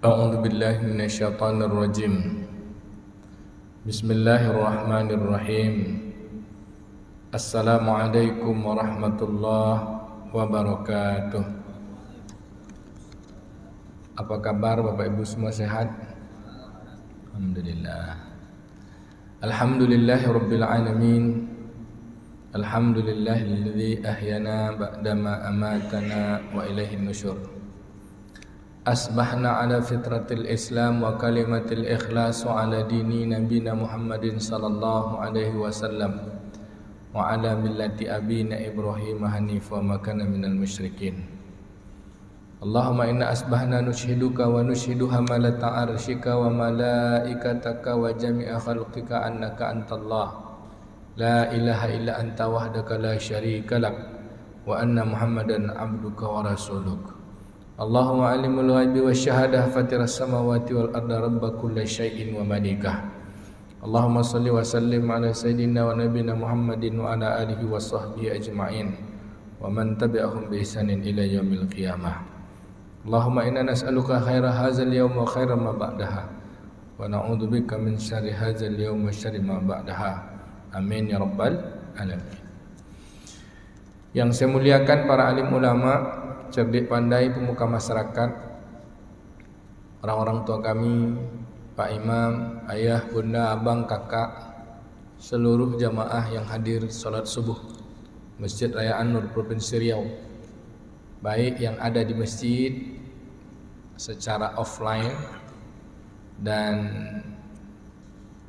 A'udzu billahi minasyaitonir rajim. Bismillahirrahmanirrahim. Assalamualaikum warahmatullahi wabarakatuh. Apa kabar Bapak Ibu semua sehat? Alhamdulillah. Alhamdulillahirabbil alamin. Alhamdulillahilladzi ahyana ba'dama amatana wa ilaihin nusyur. Asbahna ala fitratil Islam wa kalimatil ikhlas wa ala dini nabina Muhammadin sallallahu alaihi wasallam wa ala millati abina Ibrahim hanif wa makana minal musyrikin. Allahumma inna asbahna nushiduka wa nushidu hamalata arshika wa malaikataka wa jami'a khalqika annaka antallah la ilaha illa anta wahdaka la syarika lak wa anna Muhammadan abduka wa rasuluk. Allahumma alimul ghaibi wasyahadah fatiras samawati wal arda rabba kulli syai'in wa malikah. Allahumma salli wa sallim ala sayyidina wa nabina Muhammadin wa ala alihi wa sahbihi ajma'in wa man tabi'ahum bi ihsanin ila yaumil qiyamah. Allahumma inna nas'aluka khaira hadzal yawm wa khaira ma ba'daha wa na'udzubika min syarri hadzal yawm wa syarri ma ba'daha. Amin ya rabbal alamin. Yang saya muliakan para alim ulama, cerdik pandai, pemuka masyarakat, orang-orang tua kami, Pak Imam, ayah, bunda, abang, kakak, seluruh jamaah yang hadir salat subuh Masjid Raya An-Nur Provinsi Riau, baik yang ada di masjid secara offline dan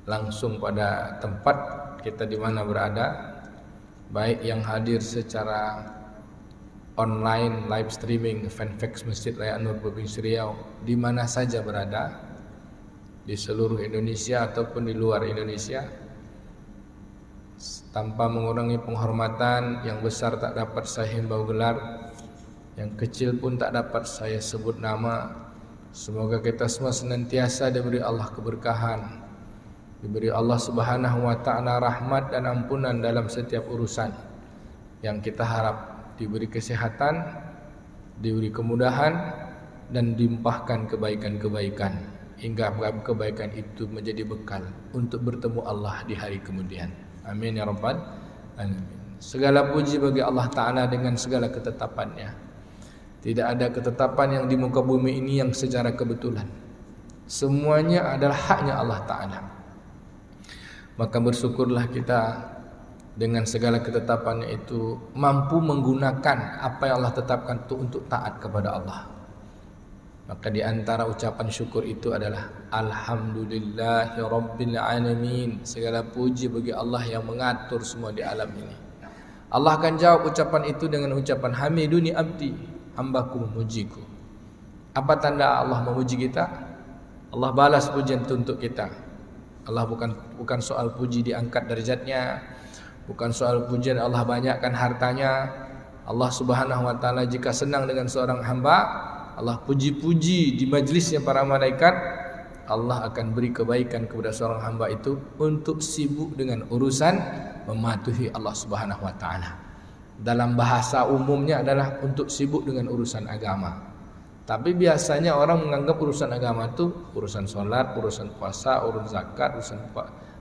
langsung pada tempat kita di mana berada, baik yang hadir secara online live streaming fanpage Masjid Raya An-Nur Provinsi Riau di mana saja berada di seluruh Indonesia ataupun di luar Indonesia, tanpa mengurangi penghormatan. Yang besar tak dapat saya himbau gelar, yang kecil pun tak dapat saya sebut nama. Semoga kita semua senantiasa diberi Allah keberkahan, diberi Allah Subhanahu wa ta'ala rahmat dan ampunan dalam setiap urusan yang kita harap, diberi kesehatan, diberi kemudahan, dan dilimpahkan kebaikan-kebaikan hingga kebaikan itu menjadi bekal untuk bertemu Allah di hari kemudian. Amin ya rabbal alamin. Segala puji bagi Allah Ta'ala dengan segala ketetapannya. Tidak ada ketetapan yang di muka bumi ini yang secara kebetulan. Semuanya adalah haknya Allah Ta'ala. Maka bersyukurlah kita dengan segala ketetapannya itu mampu menggunakan apa yang Allah tetapkan itu untuk taat kepada Allah. Maka di antara ucapan syukur itu adalah Alhamdulillahi Rabbil Alamin. Segala puji bagi Allah yang mengatur semua di alam ini. Allah akan jawab ucapan itu dengan ucapan Hamiduni abdi, hambaku memujiku. Apa tanda Allah memuji kita? Allah balas pujian itu untuk kita. Allah bukan soal puji diangkat derajatnya, bukan soal pujian Allah banyakkan hartanya. Allah Subhanahu wa ta'ala jika senang dengan seorang hamba, Allah puji-puji di majlisnya para malaikat. Allah akan beri kebaikan kepada seorang hamba itu untuk sibuk dengan urusan mematuhi Allah Subhanahu wa ta'ala. Dalam bahasa umumnya adalah untuk sibuk dengan urusan agama. Tapi biasanya orang menganggap urusan agama itu urusan sholat, urusan puasa, urusan zakat, urusan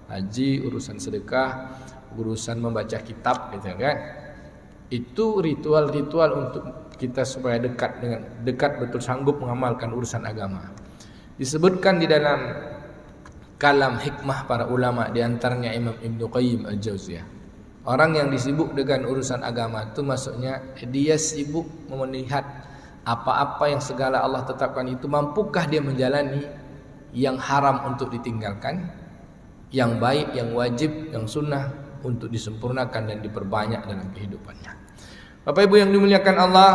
haji, urusan sedekah, urusan membaca kitab, gitu kan? Itu ritual-ritual untuk kita supaya dekat betul sanggup mengamalkan urusan agama. Disebutkan di dalam kalam hikmah para ulama, di antaranya Imam Ibnu Qayyim Al-Jauziyah. Orang yang disibuk dengan urusan agama itu maksudnya dia sibuk melihat apa-apa yang segala Allah tetapkan itu, mampukah dia menjalani yang haram untuk ditinggalkan, yang baik, yang wajib, yang sunnah untuk disempurnakan dan diperbanyak dalam kehidupannya. Bapak Ibu yang dimuliakan Allah,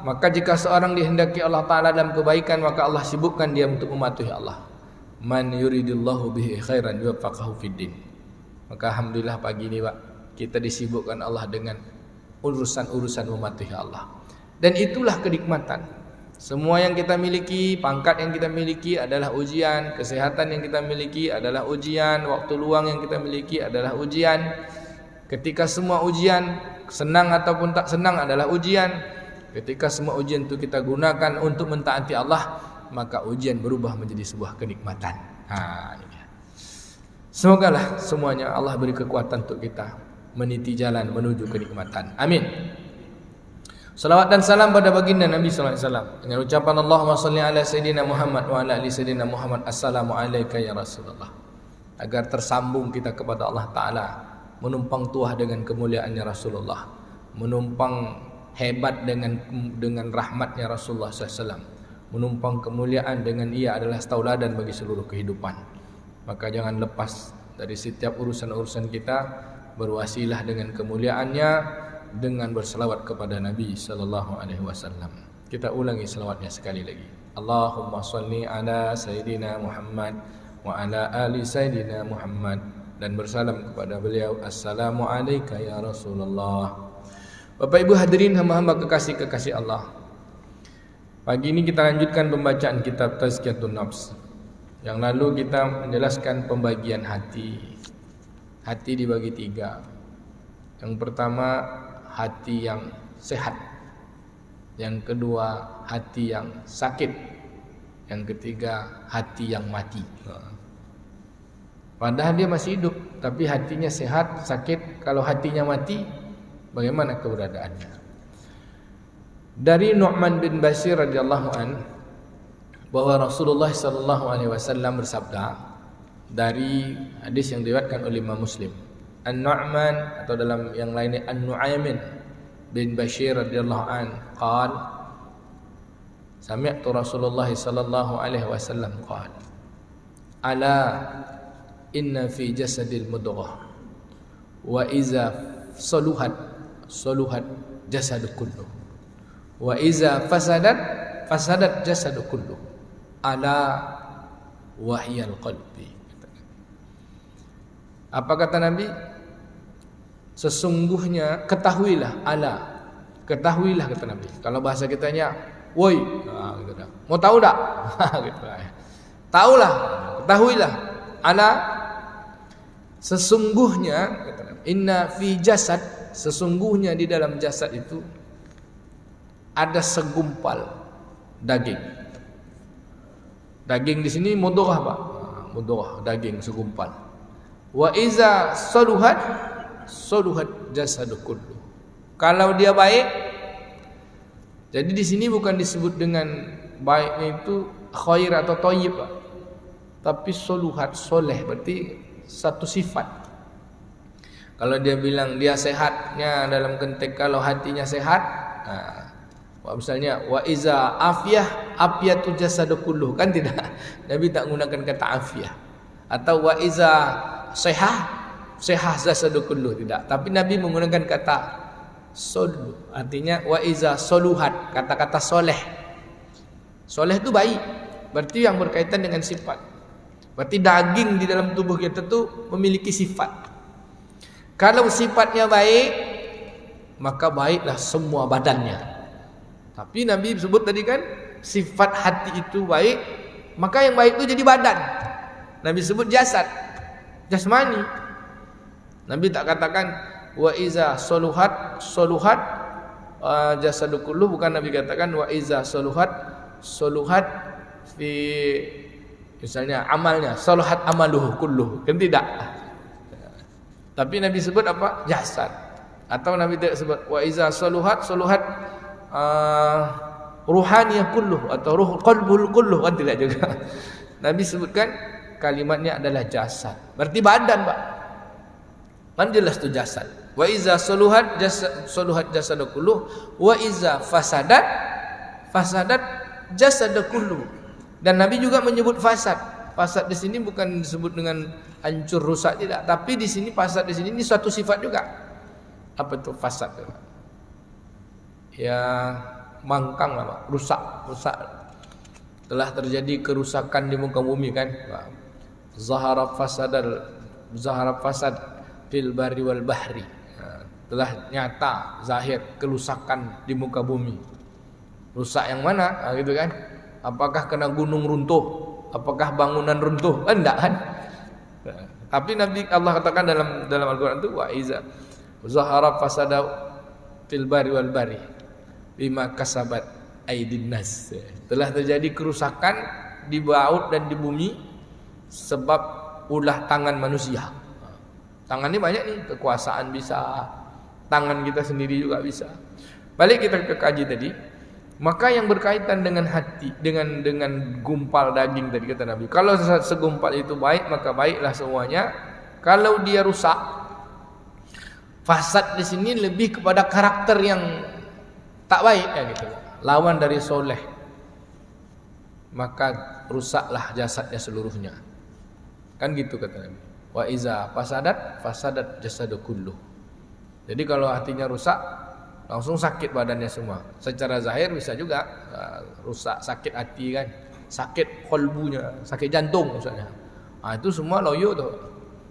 maka jika seorang dihendaki Allah Ta'ala dalam kebaikan, maka Allah sibukkan dia untuk mematuhi Allah. Man yuridillahu bihi khairan yuwaffiqhu fiddin. Maka alhamdulillah pagi ini Pak, kita disibukkan Allah dengan urusan-urusan mematuhi Allah. Dan itulah kenikmatan. Semua yang kita miliki, pangkat yang kita miliki adalah ujian, kesehatan yang kita miliki adalah ujian, waktu luang yang kita miliki adalah ujian. Ketika semua ujian, senang ataupun tak senang adalah ujian. Ketika semua ujian itu kita gunakan untuk mentaati Allah, maka ujian berubah menjadi sebuah kenikmatan. Ini. Semogalah semuanya Allah beri kekuatan untuk kita meniti jalan menuju kenikmatan. Amin. Salawat dan salam pada baginda Nabi sallallahu alaihi wasallam dengan ucapan Allahumma shalli ala sayidina Muhammad wa ala ali sayidina Muhammad. Assalamu alayka ya Rasulullah. Agar tersambung kita kepada Allah Taala, menumpang tuah dengan kemuliaannya Rasulullah, menumpang hebat dengan rahmatnya Rasulullah SAW, menumpang kemuliaan dengan ia adalah tauladan bagi seluruh kehidupan. Maka jangan lepas dari setiap urusan-urusan kita, berwasilah dengan kemuliaannya dengan berselawat kepada Nabi sallallahu alaihi wasallam. Kita ulangi selawatnya sekali lagi. Allahumma shalli ala sayidina Muhammad wa ala ali sayidina Muhammad, dan bersalam kepada beliau, assalamu alayka ya Rasulullah. Bapak Ibu hadirin hamba-hamba kekasih-kekasih Allah, pagi ini kita lanjutkan pembacaan kitab Tazkiyatun Nafs. Yang lalu kita menjelaskan pembagian hati. Hati dibagi 3. Yang pertama, hati yang sehat. Yang kedua, hati yang sakit. Yang ketiga, hati yang mati. Padahal dia masih hidup, tapi hatinya sehat, sakit. Kalau hatinya mati, bagaimana keberadaannya? Dari Nu'man bin Bashir radhiyallahu an, bahwa Rasulullah sallallahu alaihi wasallam bersabda, dari hadis yang diriwayatkan oleh Imam Muslim, An-Nu'man atau dalam yang lainnya An-Nu'aymin bin Bashir radhiyallahu an qaal, sami'tu Rasulullah sallallahu alaihi wasallam qaal, ala inna fi jasadil mudghah wa iza saluhat jasadu kullu wa iza fasadat jasadu kullu ala wahyal qalbi. Apa kata Nabi? Sesungguhnya, ketahuilah, ala, ketahuilah kata Nabi. Kalau bahasa kitanya, woi, gitu dah. Mau tahu tak? Gitu lah. Tahulah, ketahuilah, ala, sesungguhnya kata Nabi, inna fi jasad, sesungguhnya di dalam jasad itu ada segumpal daging. Daging di sini mudghah, Pak. Mudghah, daging segumpal. Wa iza saluhat jasadu kullu. Kalau dia baik, jadi di sini bukan disebut dengan baiknya itu khair atau thayyib, Pak. Tapi saluhat, soleh, berarti satu sifat. Kalau dia bilang dia sehatnya dalam konteks kalau hatinya sehat, misalnya wa iza afiyatu jasadu kullu, kan tidak. Nabi tak menggunakan kata afiyah. Atau wa iza sehah jasadu kullu, tidak. Tapi Nabi menggunakan kata solu, artinya wa iza soluhat, kata-kata soleh. Soleh itu baik, berarti yang berkaitan dengan sifat. Berarti daging di dalam tubuh kita itu memiliki sifat. Kalau sifatnya baik, maka baiklah semua badannya. Tapi Nabi sebut tadi kan, sifat hati itu baik, maka yang baik itu jadi badan. Nabi sebut jasad, jasmani. Nabi tak katakan wa iza soluhat jasadu kullu, bukan Nabi katakan wa iza soluhat fi misalnya amalnya, soluhat amaluhu kulluh, kan tidak. Tapi Nabi sebut apa? Jasad. Atau Nabi tidak sebut wa iza soluhat ruhaniyah kulluh atau ruh qalbul kulluh, kan tidak juga. Nabi sebutkan kalimatnya adalah jasad. Berarti badan, Pak. Kan jelas tu jasad. Wa iza soluhat jasadu kulluh wa iza fasadat jasadu kulluh. Dan Nabi juga menyebut fasad. Fasad di sini bukan disebut dengan hancur, rusak, tidak. Tapi di sini fasad di sini ini suatu sifat juga. Apa itu fasad? Ya mangkang lah, Pak. Rusak. Telah terjadi kerusakan di muka bumi, kan? Zahara fasad fil barri wal bahri. Telah nyata zahir kerusakan di muka bumi. Rusak yang mana? Gitu kan? Apakah kena gunung runtuh? Apakah bangunan runtuh? Enggak, kan? Tapi Nabi Allah katakan dalam Al-Qur'an itu wa iza zahara fasada fil barri wal bahri bima kasabat aydin nas. Telah terjadi kerusakan di laut dan di bumi sebab ulah tangan manusia. Tangan ini banyak nih, kekuasaan bisa, tangan kita sendiri juga bisa. Balik kita ke kaji tadi, maka yang berkaitan dengan hati, dengan gumpal daging tadi kata Nabi. Kalau segumpal itu baik, maka baiklah semuanya. Kalau dia rusak, fasad di sini lebih kepada karakter yang tak baik ya gitu. Lawan dari soleh, maka rusaklah jasadnya seluruhnya. Kan gitu kata Nabi. Wa iza fasadat jasadu kullu. Jadi kalau hatinya rusak, langsung sakit badannya semua. Secara zahir bisa juga rusak, sakit hati kan, sakit kolbunya, sakit jantung misalnya. Itu semua loyo tuh.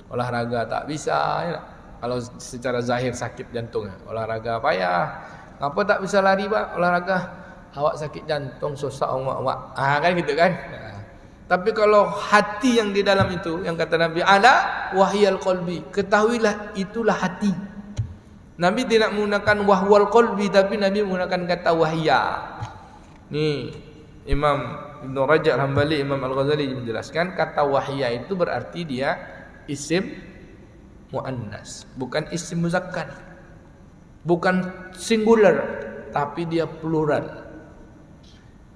Olahraga tak bisa ya. Kalau secara zahir sakit jantungnya, olahraga payah. Ngapa tak bisa lari Pak? Olahraga, awak sakit jantung, susah awak. Kan gitu kan. Tapi kalau hati yang di dalam itu, yang kata Nabi, ala wahyal qalbi, ketahuilah itulah hati. Nabi tidak menggunakan wahwal qalbi, tapi Nabi menggunakan kata wahya. Nih Imam Ibn Rajab Hambali, Imam Al-Ghazali menjelaskan kata wahya itu berarti dia isim muannas, bukan isim muzakkar, bukan singular, tapi dia plural.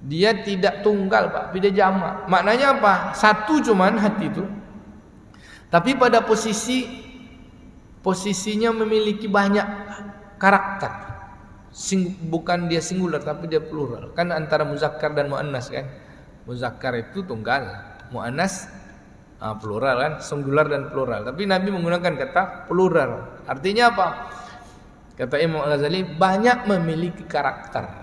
Dia tidak tunggal Pak, tapi dia jamak. Maknanya apa? Satu cuman hati itu, tapi pada posisinya memiliki banyak karakter. Bukan dia singular, tapi dia plural. Kan antara muzakkar dan muannas kan. Muzakkar itu tunggal, muannas plural kan, singular dan plural. Tapi Nabi menggunakan kata plural. Artinya apa? Kata Imam Al-Ghazali, banyak memiliki karakter.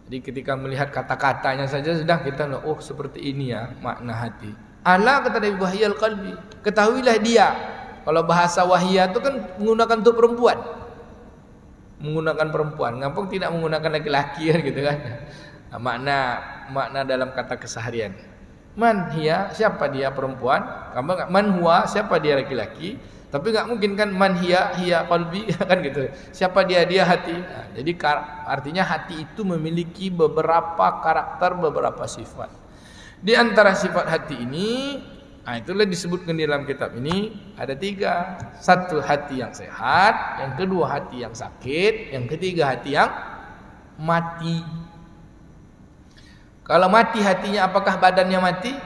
Jadi ketika melihat kata-katanya saja sudah kita oh seperti ini ya makna hati. Ala kata Nabi wahyal qalbi, ketahuilah dia. Kalau bahasa wahya itu kan menggunakan untuk perempuan. Menggunakan perempuan, ngapa tidak menggunakan laki-laki kan gitu kan. Makna dalam kata keseharian. Man hiya, siapa dia perempuan? Man huwa, siapa dia laki-laki? Tapi enggak mungkin kan man hiya qalbi kan gitu. Siapa dia hati. Jadi artinya hati itu memiliki beberapa karakter, beberapa sifat. Di antara sifat hati ini, itulah disebutkan di dalam kitab ini ada 3. Satu hati yang sehat, yang kedua hati yang sakit, yang ketiga hati yang mati. Kalau mati hatinya, apakah badannya mati?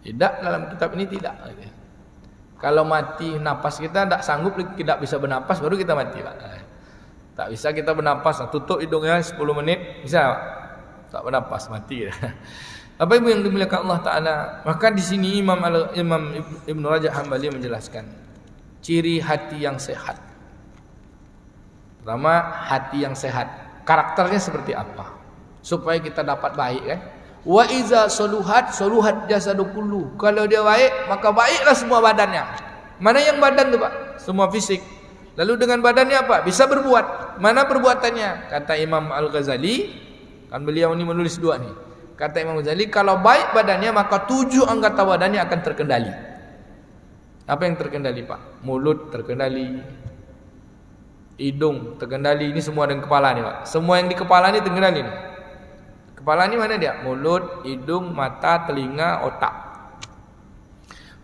Tidak, dalam kitab ini tidak. Kalau mati napas kita tidak sanggup, tidak bisa bernapas, baru kita mati Pak. Tak bisa kita bernapas, tutup hidungnya 10 menit, bisa tak bernapas, mati. Apa ibu yang dimuliakan Allah Ta'ala? Maka di sini Imam Ibn Rajab Hambali menjelaskan ciri hati yang sehat. Pertama, hati yang sehat. Karakternya seperti apa? Supaya kita dapat baik kan? Wa iza soluhat jasadu kullu. Kalau dia baik, maka baiklah semua badannya. Mana yang badan tu Pak? Semua fisik. Lalu dengan badannya apa? Bisa berbuat. Mana perbuatannya? Kata Imam Al-Ghazali, kan beliau ini menulis 2 nih. Kata Imam Ghazali, kalau baik badannya maka 7 anggota badannya akan terkendali. Apa yang terkendali Pak? Mulut terkendali, hidung terkendali, ini semua dengan kepala nih Pak. Semua yang di kepala ini terkendali nih. Kepala ini mana dia? Mulut, hidung, mata, telinga, otak.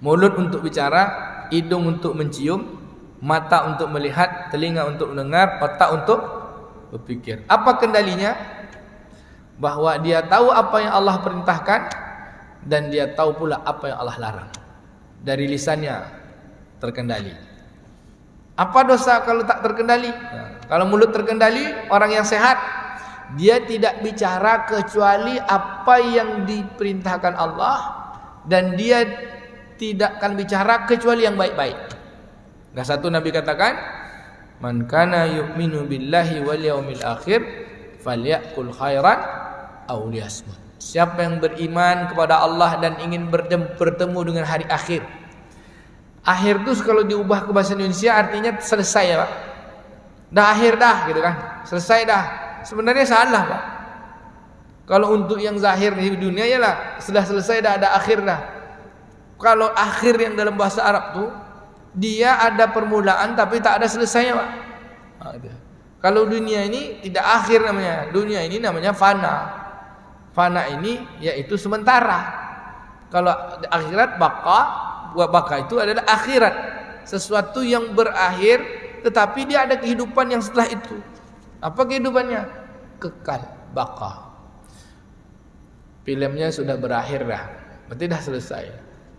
Mulut untuk bicara, hidung untuk mencium, mata untuk melihat, telinga untuk mendengar, otak untuk berpikir. Apa kendalinya? Bahwa dia tahu apa yang Allah perintahkan dan dia tahu pula apa yang Allah larang. Dari lisannya terkendali. Apa dosa kalau tak terkendali? Kalau mulut terkendali, orang yang sehat, dia tidak bicara kecuali apa yang diperintahkan Allah, dan dia tidak akan bicara kecuali yang baik-baik. Nah, satu Nabi katakan, man kana yu'minu billahi wal yaumil akhir falyakul khairan aw liyasmut. Siapa yang beriman kepada Allah dan ingin bertemu dengan hari akhir. Akhir itu kalau diubah ke bahasa Indonesia artinya selesai ya Pak. Dah akhir dah gitu kan. Selesai dah. Sebenarnya salah Pak. Kalau untuk yang zahir di dunia ialah sudah selesai dah, ada akhir dah. Kalau akhir yang dalam bahasa Arab tuh dia ada permulaan tapi tak ada selesainya Pak. Kalau dunia ini tidak akhir namanya. Dunia ini namanya fana. Fana ini yaitu sementara. Kalau akhirat baka itu adalah akhirat. Sesuatu yang berakhir tetapi dia ada kehidupan yang setelah itu. Apa kehidupannya? Kekal, baka. Filmnya sudah berakhir dah. Berarti dah selesai.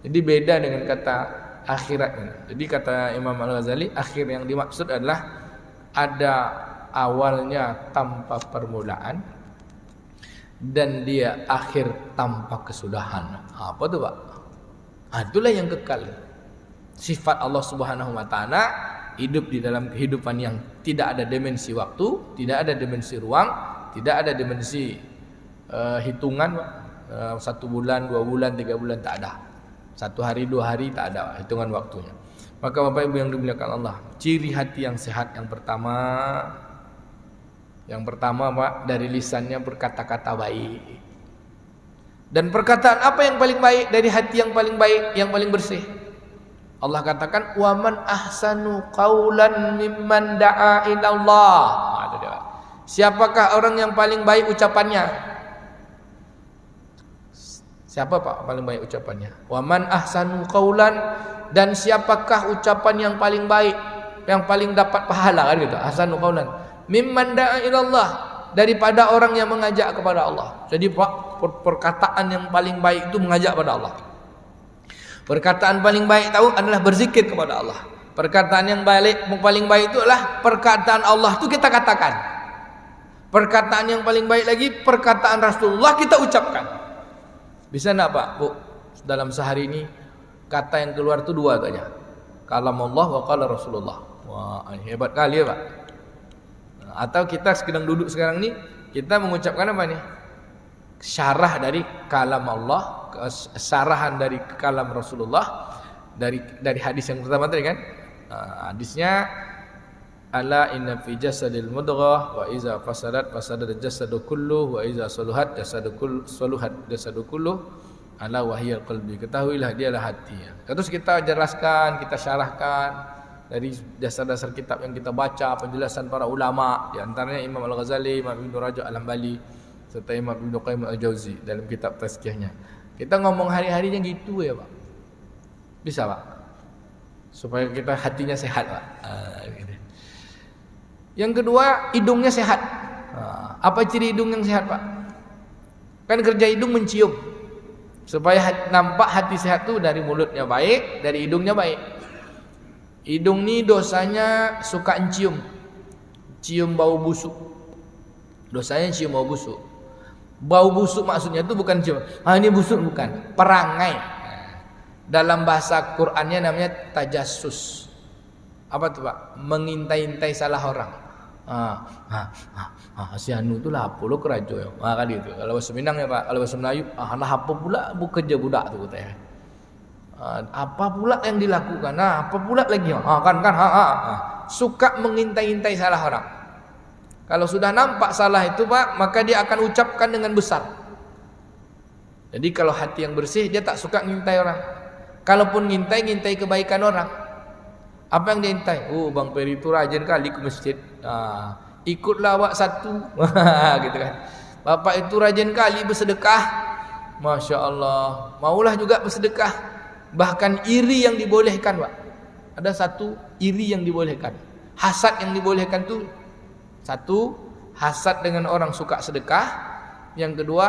Jadi beda dengan kata akhirat ini. Jadi kata Imam Al-Ghazali, akhir yang dimaksud adalah ada awalnya tanpa permulaan dan dia akhir tanpa kesudahan. Apa tuh, Pak? Itulah yang kekal. Sifat Allah Subhanahu wa taala hidup di dalam kehidupan yang tidak ada dimensi waktu, tidak ada dimensi ruang, tidak ada dimensi hitungan, 1 bulan, 2 bulan, 3 bulan tak ada. 1 hari, 2 hari tak ada hitungan waktunya. Maka Bapak Ibu yang dimuliakan Allah, ciri hati yang sehat yang pertama Pak, dari lisannya berkata-kata baik. Dan perkataan apa yang paling baik dari hati yang paling baik, yang paling bersih? Allah katakan, "Wa man ahsanu qaulan mimman da'a ila Allah." Siapakah orang yang paling baik ucapannya? Siapa Pak paling baik ucapannya? Wa man ahsanu qaulan, dan siapakah ucapan yang paling baik, yang paling dapat pahala kan gitu. Ahsanu qaulan mimman da'a ila Allah, daripada orang yang mengajak kepada Allah. Jadi Pak, perkataan yang paling baik itu mengajak kepada Allah. Perkataan paling baik tahu adalah berzikir kepada Allah. Perkataan yang paling baik itu adalah perkataan Allah itu kita katakan. Perkataan yang paling baik lagi perkataan Rasulullah kita ucapkan. Bisa enggak Pak, Bu? Dalam sehari ini kata yang keluar itu 2 saja. Kalam Allah wa qala Rasulullah. Wah, hebat kali ya, Pak. Atau kita sedang duduk sekarang ini, kita mengucapkan apa nih? Syarah dari kalam Allah, syarahan dari kalam Rasulullah, dari hadis yang pertama tadi kan. Hadisnya, ala inna fi jasadil mudghah wa iza fasadat fasadal jasadu kulluh wa iza saluhat jasadu kulluh ala wahiyal qalbi. Ketahuilah dialah hati. Terus kita jelaskan, kita syarahkan dari dasar-dasar kitab yang kita baca, penjelasan para ulama, di antaranya Imam Al-Ghazali, Imam Ibnu Rajab Al-Hambali, serta Imam Ibnu Qayyim Al-Jauzi dalam kitab Tazkiyahnya. Kita ngomong hari-harinya gitu ya, Pak. Bisa, Pak? Supaya kita hatinya sehat, Pak. Gitu. Yang kedua, hidungnya sehat. Apa ciri hidung yang sehat, Pak? Kan kerja hidung mencium. Supaya nampak hati sehat tuh dari mulutnya baik, dari hidungnya baik. Hidung ini dosanya suka cium bau busuk. Dosanya cium bau busuk. Bau busuk maksudnya itu bukan cium. Ini busuk bukan, perangai. Dalam bahasa Qur'annya namanya tajassus. Apa tuh Pak? Mengintai-intai salah orang. Si anu tu lah apa lo kerajo ya. Kan itu. Kalau bahasa Minang ya Pak, kalau bahasa Melayu, nah apa pula kerja budak tu katanya. Apa pula yang dilakukan? Apa pula lagi? Suka mengintai-intai salah orang. Kalau sudah nampak salah itu Pak, maka dia akan ucapkan dengan besar. Jadi kalau hati yang bersih, dia tak suka ngintai orang. Kalaupun ngintai kebaikan orang. Apa yang diintai? Bang Peri itu rajin kali ke masjid. Ikutlah awak satu. Gitu kan. Bapak itu rajin kali bersedekah. Masya Allah. Maulah juga bersedekah. Bahkan iri yang dibolehkan, Pak. Ada satu iri yang dibolehkan. Hasad yang dibolehkan tuh satu, hasad dengan orang suka sedekah. Yang kedua,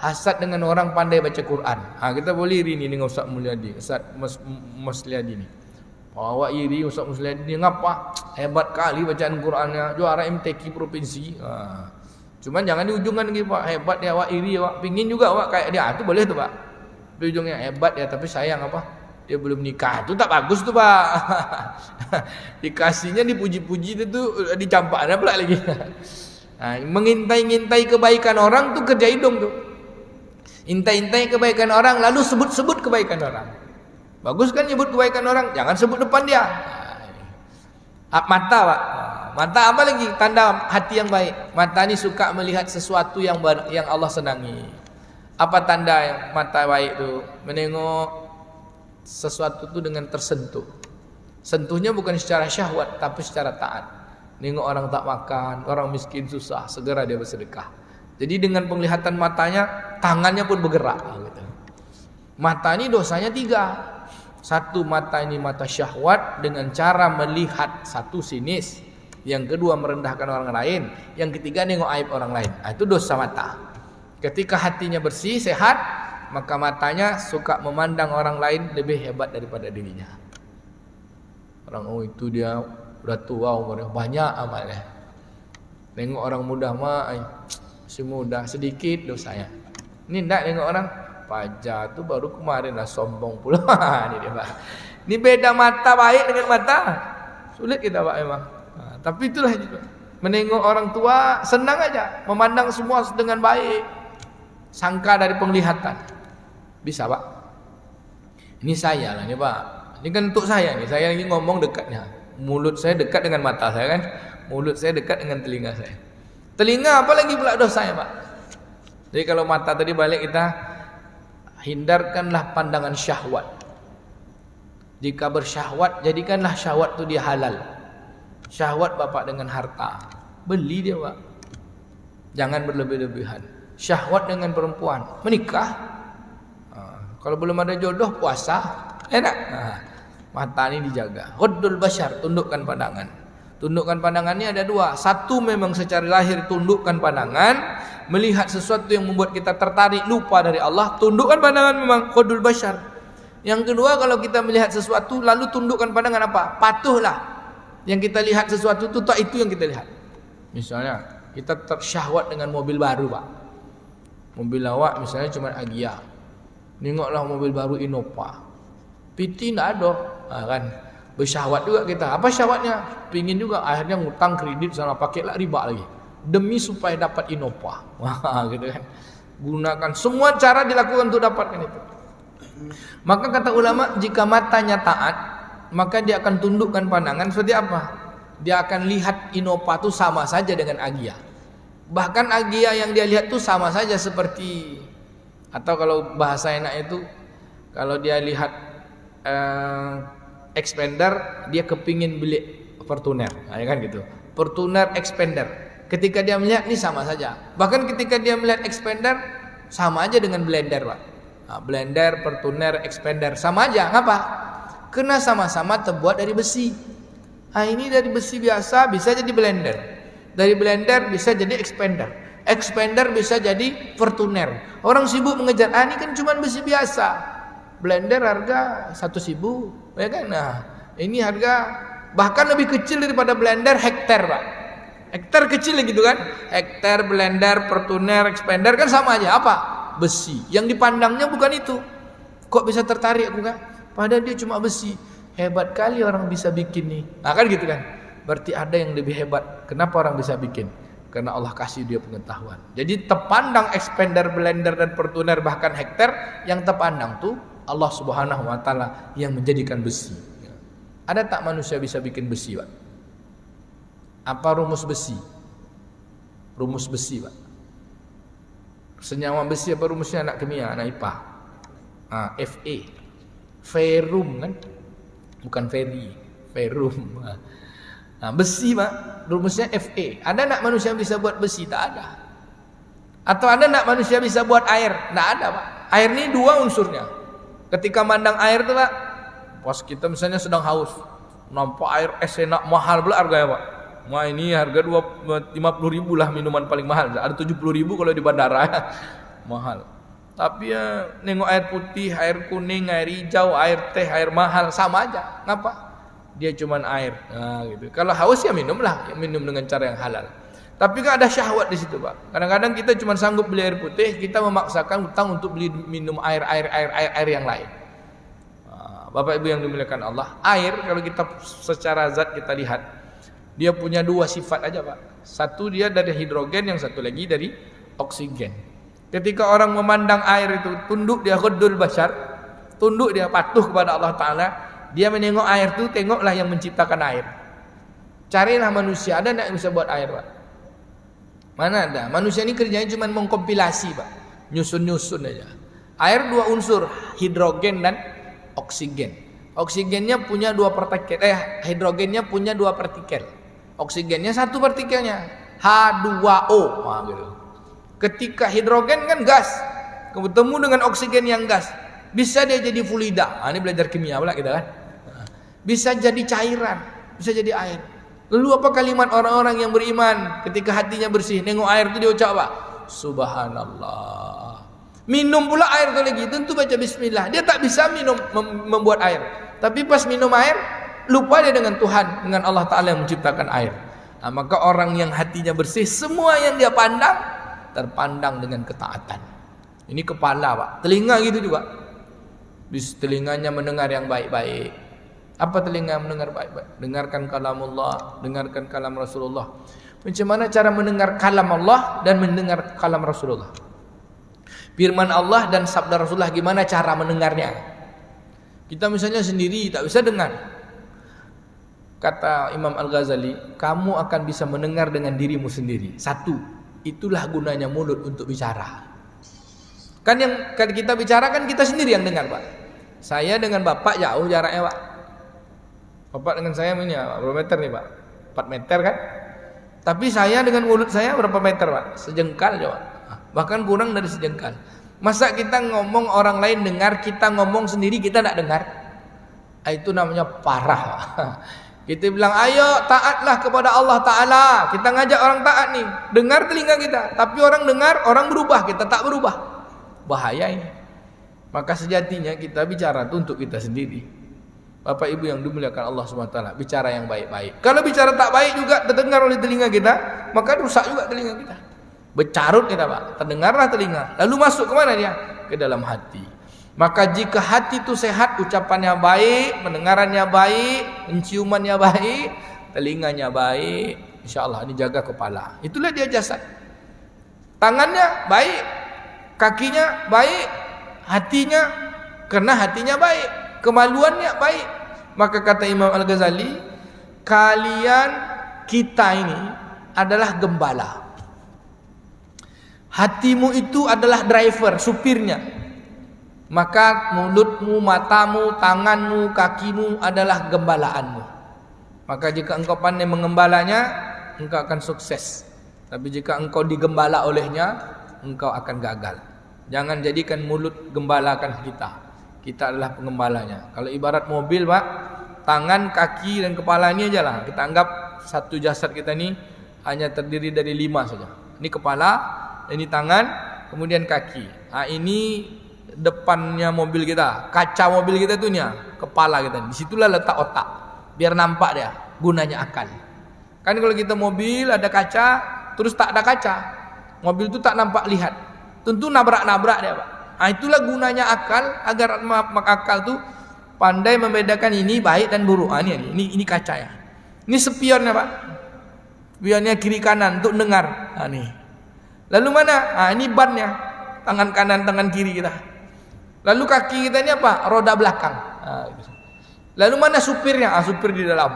hasad dengan orang pandai baca Quran. Kita boleh iri ni dengan Ustaz Mulyadi, Ustaz Mulyadi ni. Awak iri Ustaz Mulyadi ni ngapa? Hebat kali bacaan Qurannya, juara MTQ provinsi. Cuman jangan di ujungan lagi Pak, hebat dia awak iri, awak pingin juga awak kayak dia. Itu boleh tuh Pak. Di ujungnya hebat ya, tapi sayang apa? Dia belum nikah. Itu tak bagus tuh Pak. Dikasihnya dipuji-puji itu dicampaknya pula lagi. Mengintai-ngintai kebaikan orang tuh kerja hidung tuh. Intai-intai kebaikan orang lalu sebut-sebut kebaikan orang. Bagus kan nyebut kebaikan orang, jangan sebut depan dia. Mata Pak. Mata apa lagi? Tanda hati yang baik. Mata ini suka melihat sesuatu yang Allah senangi. Apa tanda yang mata baik itu? Menengok sesuatu itu dengan tersentuh. Sentuhnya bukan secara syahwat tapi secara taat. Nengok orang tak makan, orang miskin susah, segera dia bersedekah. Jadi dengan penglihatan matanya, tangannya pun bergerak gitu. Mata ini dosanya 3. Satu, mata ini mata syahwat dengan cara melihat, satu sinis. Yang kedua merendahkan orang lain. Yang ketiga nengok aib orang lain. Itu dosa mata. Ketika hatinya bersih, sehat, maka matanya suka memandang orang lain lebih hebat daripada dirinya. Orang itu dia udah tua umurnya, banyak amalnya. Nengok orang muda mah masih muda, sedikit dosanya. Ini enggak nengok orang pajak tuh baru kemarin lah sombong pula. Ini dia Pak. Ini beda mata baik dengan mata. Sulit kita Pak memang. Nah, tapi itulah juga. Menengok orang tua senang aja, memandang semua dengan baik. Sangka dari penglihatan. Bisa Pak. Ini saya lah nih Pak. Ini kan untuk saya nih. Saya lagi ngomong dekatnya. Mulut saya dekat dengan mata saya kan. Mulut saya dekat dengan telinga saya. Telinga apa lagi pula dosanya Pak. Jadi kalau mata tadi balik kita hindarkanlah pandangan syahwat. Jika bersyahwat, jadikanlah syahwat itu dia halal. Syahwat bapak dengan harta, beli dia Pak. Jangan berlebih-lebihan. Syahwat dengan perempuan, menikah. Kalau belum ada jodoh, puasa, enak. Mata ini dijaga. Ghaddul basyar, tundukkan pandangan. Tundukkan pandangannya ada 2. Satu memang secara lahir tundukkan pandangan, melihat sesuatu yang membuat kita tertarik lupa dari Allah, tundukkan pandangan memang ghaddul basyar. Yang kedua, kalau kita melihat sesuatu lalu tundukkan pandangan apa? Patuhlah. Yang kita lihat sesuatu itu tak itu yang kita lihat. Misalnya kita tersyahwat dengan mobil baru Pak. Mobil lawak misalnya cuma Agya. Nengoklah mobil baru Innova. PT enggak ada. Kan bersyahwat juga kita. Apa syahwatnya? Pingin juga, akhirnya ngutang kredit sana, pakailah riba lagi demi supaya dapat Innova. Wah, gitu kan. Gunakan semua cara dilakukan untuk dapatkan itu. Maka kata ulama, jika matanya taat, maka dia akan tundukkan pandangan seperti apa? Dia akan lihat Innova itu sama saja dengan Agya. Bahkan Agya yang dia lihat itu sama saja seperti, atau kalau bahasa enak itu, kalau dia lihat Expander, dia kepingin beli Fortuner, ya kan gitu. Fortuner Expander. Ketika dia melihat ini sama saja. Bahkan ketika dia melihat Expander sama aja dengan Blender, Pak. Nah, Blender, Fortuner, Expander sama aja. Ngapa? Karena sama-sama terbuat dari besi. Nah, ini dari besi biasa bisa jadi Blender. Dari Blender bisa jadi Expander. Expander bisa jadi Fortuner. Orang sibuk mengejar, ini kan cuma besi biasa. Blender harga 1.000, ya kan? Nah, ini harga bahkan lebih kecil daripada Blender, hektar Pak. Hektar kecil gitu kan? Hektar, Blender, Fortuner, Expander kan sama aja. Apa? Besi. Yang dipandangnya bukan itu. Kok bisa tertarik aku kan? Padahal dia cuma besi. Hebat kali orang bisa bikin nih. Nah kan gitu kan? Berarti ada yang lebih hebat. Kenapa orang bisa bikin? Karena Allah kasih dia pengetahuan. Jadi terpandang Expander, Blender dan Fortuner bahkan hektar, yang terpandang tuh Allah Subhanahu wa taala yang menjadikan besi. Ada tak manusia bisa bikin besi, Pak? Apa rumus besi? Rumus besi, Pak. Senyawa besi apa rumusnya anak kimia, anak IPA? Fe. Ferrum kan? Bukan feri, ferrum. Nah, besi, Pak, rumusnya Fe. Ada nak manusia bisa buat besi? Tak ada. Atau ada nak manusia bisa buat air? Tak ada, Pak. Air ini 2 unsurnya. Ketika mandang air tuh Pak, pas kita misalnya sedang haus, nampak air es enak mahal pula harganya Pak. Wah ini harga 50.000 lah minuman paling mahal. Ada 70.000 kalau di bandara ya. Mahal. Tapi ya nengok air putih, air kuning, air hijau, air teh, air mahal sama aja. Ngapa? Dia cuman air. Nah, gitu. Kalau haus ya minumlah, minum dengan cara yang halal. Tapi kan ada syahwat di situ, Pak. Kadang-kadang kita cuma sanggup beli air putih, kita memaksakan utang untuk beli minum air yang lain. Bapak Ibu yang dimuliakan Allah, air kalau kita secara zat kita lihat, dia punya 2 sifat aja, Pak. Satu dia dari hidrogen, yang satu lagi dari oksigen. Ketika orang memandang air itu, tunduk dia ghaddul basyar, tunduk dia patuh kepada Allah Ta'ala, dia menengok air itu, tengoklah yang menciptakan air. Carilah manusia, ada enggak yang bisa buat air, Pak? Mana ada? Manusia ini kerjanya cuma mengkompilasi, Pak. Nyusun-nyusun aja. Air 2 unsur, hidrogen dan oksigen. Oksigennya punya 2 partikel. Hidrogennya punya 2 partikel. Oksigennya satu partikelnya, H2O. Nah, gitu. Ketika hidrogen kan gas, bertemu dengan oksigen yang gas, bisa dia jadi fluida. Ini belajar kimia pula kita kan. Bisa jadi cairan, bisa jadi air. Lalu apa kalimat orang-orang yang beriman ketika hatinya bersih, nengok air itu dia ucap apa? Subhanallah. Minum pula air itu lagi, tentu baca bismillah. Dia tak bisa minum membuat air. Tapi pas minum air, lupa dia dengan Tuhan, dengan Allah Ta'ala yang menciptakan air. Nah, maka orang yang hatinya bersih, semua yang dia pandang terpandang dengan ketaatan. Ini kepala, Pak. Telinga gitu juga. Telinganya mendengar yang baik-baik. Apa telinga mendengar baik-baik? Dengarkan kalam Allah, dengarkan kalam Rasulullah. Macam mana cara mendengar kalam Allah dan mendengar kalam Rasulullah? Firman Allah dan sabda Rasulullah, gimana cara mendengarnya? Kita misalnya sendiri tak bisa dengar. Kata Imam Al-Ghazali, kamu akan bisa mendengar dengan dirimu sendiri. Satu, itulah gunanya mulut untuk bicara. Kan yang kita bicara kan kita sendiri yang dengar, Pak. Saya dengan Bapak jauh jaraknya, Pak. Bapak dengan saya ini ya, berapa meter nih, Pak? 4 meter kan? Tapi saya dengan mulut saya berapa meter, Pak? Sejengkal coba. Bahkan kurang dari sejengkal. Masa kita ngomong orang lain dengar, kita ngomong sendiri kita tak dengar? Itu namanya parah, Pak. Kita bilang, ayo taatlah kepada Allah Ta'ala. Kita ngajak orang taat nih. Dengar telinga kita. Tapi orang dengar, orang berubah. Kita tak berubah. Bahaya ini. Maka sejatinya kita bicara itu untuk kita sendiri. Bapak Ibu yang dimuliakan Allah SWT, bicara yang baik-baik. Kalau bicara tak baik juga terdengar oleh telinga kita, maka rusak juga telinga kita. Bercarut kita, Pak. Terdengarlah telinga. Lalu masuk kemana dia? Ke dalam hati. Maka jika hati itu sehat, ucapannya baik, pendengarannya baik, penciumannya baik, telinganya baik, insya Allah ini jaga kepala. Itulah dia jasad. Tangannya baik, kakinya baik, hatinya, karena hatinya baik, kemaluannya baik. Maka kata Imam Al-Ghazali, kita ini adalah gembala. Hatimu itu adalah driver, supirnya. Maka mulutmu, matamu, tanganmu, kakimu adalah gembalaanmu. Maka jika engkau pandai mengembalanya, engkau akan sukses. Tapi jika engkau digembala olehnya, engkau akan gagal. Jangan jadikan mulut gembalakan kita. Kita adalah pengembalanya. Kalau ibarat mobil, Pak, tangan, kaki dan kepala ini aja lah. Kita anggap satu jasad kita ini hanya terdiri dari 5 saja. Ini kepala, ini tangan, kemudian kaki. Nah, ini depannya mobil kita, kaca mobil kita itu nih, kepala kita. Disitulah letak otak, biar nampak dia. Gunanya akal. Kan kalau kita mobil ada kaca, terus tak ada kaca, mobil itu tak nampak lihat. Tentu nabrak-nabrak dia, Pak. Nah, itulah gunanya akal, agar akal itu pandai membedakan ini baik dan buruk. Nah, ini kaca ya. Ini spionnya, Pak. Spionnya kiri kanan untuk dengar. Nah, nih. Lalu mana? Nah, ini bannya. Tangan kanan, tangan kiri kita. Lalu kaki kita ini apa? Roda belakang. Nah, gitu. Lalu mana supirnya? Supir di dalam.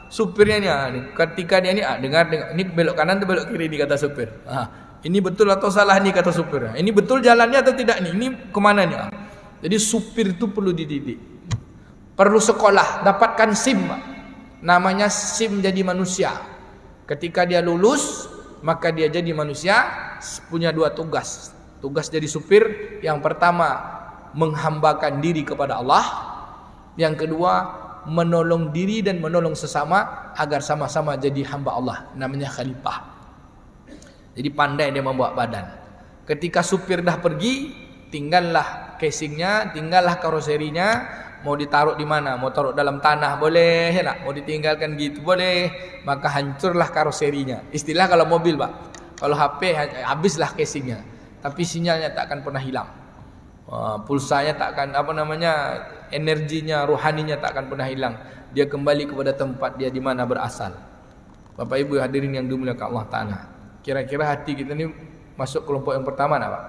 Supirnya ini, ketika dia ini dengar, ini belok kanan atau belok kiri, ini kata supir. Ini betul atau salah nih kata supir. Ini betul jalannya atau tidak nih? Ini kemana nih? Jadi supir itu perlu dididik, perlu sekolah, dapatkan SIM. Namanya SIM jadi manusia. Ketika dia lulus, maka dia jadi manusia, punya 2 tugas. Tugas jadi supir, yang pertama menghambakan diri kepada Allah, yang kedua menolong diri dan menolong sesama agar sama-sama jadi hamba Allah, namanya khalifah. Jadi pandai dia membawa badan. Ketika supir dah pergi, tinggallah casingnya, tinggallah karoserinya. Mau ditaruh di mana? Mau taruh dalam tanah boleh, ya nak? Mau ditinggalkan gitu boleh. Maka hancurlah karoserinya. Istilah kalau mobil, Pak. Kalau HP habislah casingnya, tapi sinyalnya tak akan pernah hilang. Pulsanya tak akan energinya, rohaninya tak akan pernah hilang. Dia kembali kepada tempat dia di mana berasal. Bapak Ibu hadirin yang dimuliakan Allah Ta'ala, kira-kira hati kita ini masuk kelompok yang pertama nak, Pak?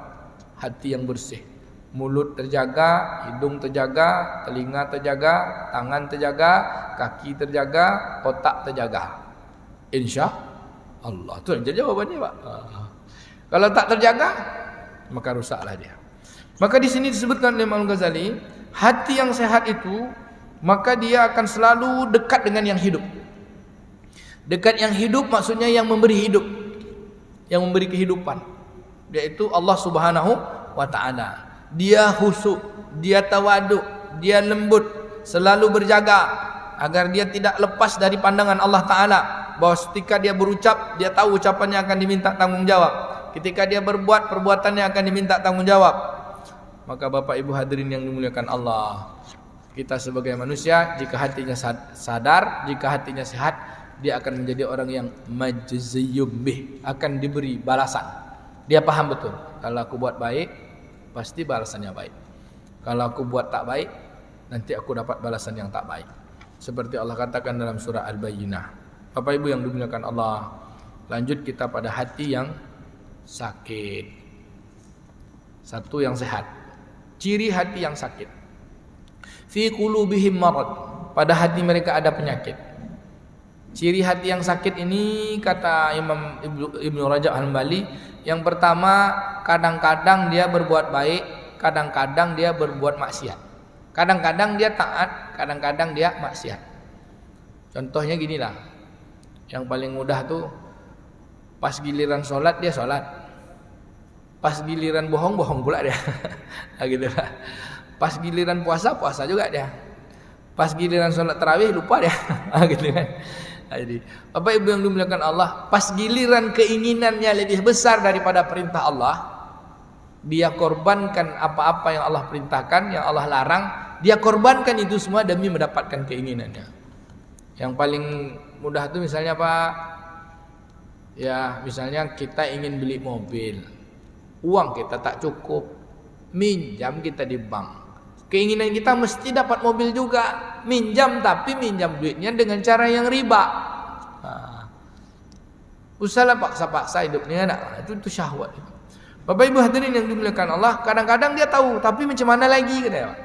Hati yang bersih. Mulut terjaga, hidung terjaga, telinga terjaga, tangan terjaga, kaki terjaga, otak terjaga. Insya Allah. Itu aja jawabannya, Pak. Kalau tak terjaga, maka rusaklah dia. Maka di sini disebutkan oleh Imam Ghazali, hati yang sehat itu, maka dia akan selalu dekat dengan yang hidup. Dekat yang hidup maksudnya yang memberi hidup, yang memberi kehidupan, yaitu Allah Subhanahu wa taala. Dia khusyuk, dia tawaduk, dia lembut, selalu berjaga agar dia tidak lepas dari pandangan Allah taala, bahwa ketika dia berucap, dia tahu ucapannya akan diminta tanggungjawab. Ketika dia berbuat, perbuatannya akan diminta tanggungjawab. Maka Bapak Ibu hadirin yang dimuliakan Allah, kita sebagai manusia, jika hatinya sadar, jika hatinya sehat, dia akan menjadi orang yang majziyum bih, akan diberi balasan. Dia paham betul, kalau aku buat baik, pasti balasannya baik. Kalau aku buat tak baik, nanti aku dapat balasan yang tak baik. Seperti Allah katakan dalam surah Al-Bayyinah. Bapak Ibu yang dimuliakan Allah, lanjut kita pada hati yang sakit. Satu yang sehat. Ciri hati yang sakit. Fi qulubihim marad, pada hati mereka ada penyakit. Ciri hati yang sakit ini kata Imam Ibnu Rajab Al-Hambali, yang pertama, kadang-kadang dia berbuat baik, kadang-kadang dia berbuat maksiat. Kadang-kadang dia taat, kadang-kadang dia maksiat. Contohnya ginilah, yang paling mudah tuh, pas giliran sholat dia sholat, pas giliran bohong pula dia. Nah, gitu lah. Pas giliran puasa juga dia. Pas giliran sholat tarawih lupa dia. Nah, gitu kan. Jadi, Bapak Ibu yang dimuliakan Allah, pas giliran keinginannya lebih besar daripada perintah Allah, dia korbankan apa-apa yang Allah perintahkan, yang Allah larang, dia korbankan itu semua demi mendapatkan keinginannya. Yang paling mudah itu misalnya Pak, ya misalnya kita ingin beli mobil, uang kita tak cukup, minjam kita di bank. Keinginan kita mesti dapat mobil juga, minjam, tapi minjam duitnya dengan cara yang riba. Usahlah paksa-paksa hidupnya, nah, itu syahwat. Bapak Ibu hadirin yang dimuliakan Allah, kadang-kadang dia tahu, tapi macam mana lagi katanya.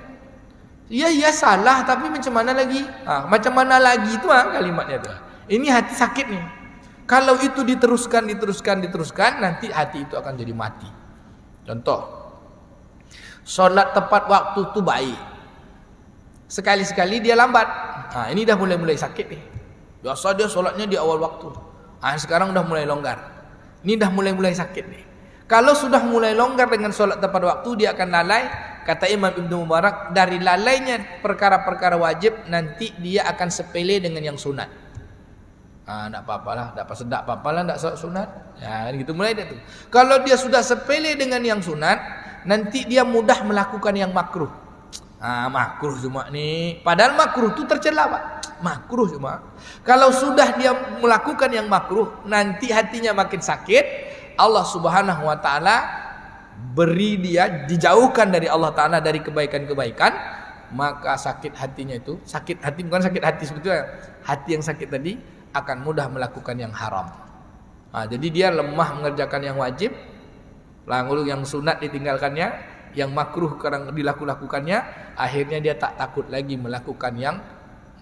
Iya salah, tapi macam mana lagi? Macam mana lagi itu kalimatnya tuh. Ini hati sakit nih. Kalau itu diteruskan, nanti hati itu akan jadi mati. Contoh, sholat tepat waktu itu baik, sekali-sekali dia lambat. Ini dah mulai sakit nih. Biasa dia sholatnya di awal waktu, sekarang udah mulai longgar. Ini dah mulai sakit nih. Kalau sudah mulai longgar dengan sholat tepat waktu, dia akan lalai. Kata Imam Ibnu Mubarak, dari lalainya perkara-perkara wajib, nanti dia akan sepele dengan yang sunat. Tak apa-apalah, tak apa-apalah, tak sunat. Ya, gitu mulai dia tuh. Kalau dia sudah sepele dengan yang sunat, nanti dia mudah melakukan yang makruh. Makruh cuma nih. Padahal makruh itu tercela Pak. Makruh cuma. Kalau sudah dia melakukan yang makruh, nanti hatinya makin sakit. Allah Subhanahu wa taala beri dia dijauhkan dari Allah taala, dari kebaikan-kebaikan, maka sakit hatinya itu, sakit hati bukan sakit hati sebetulnya. Hati yang sakit tadi akan mudah melakukan yang haram. Jadi dia lemah mengerjakan yang wajib, lalu yang sunat ditinggalkannya, yang makruh kadang dilakukannya, akhirnya dia tak takut lagi melakukan yang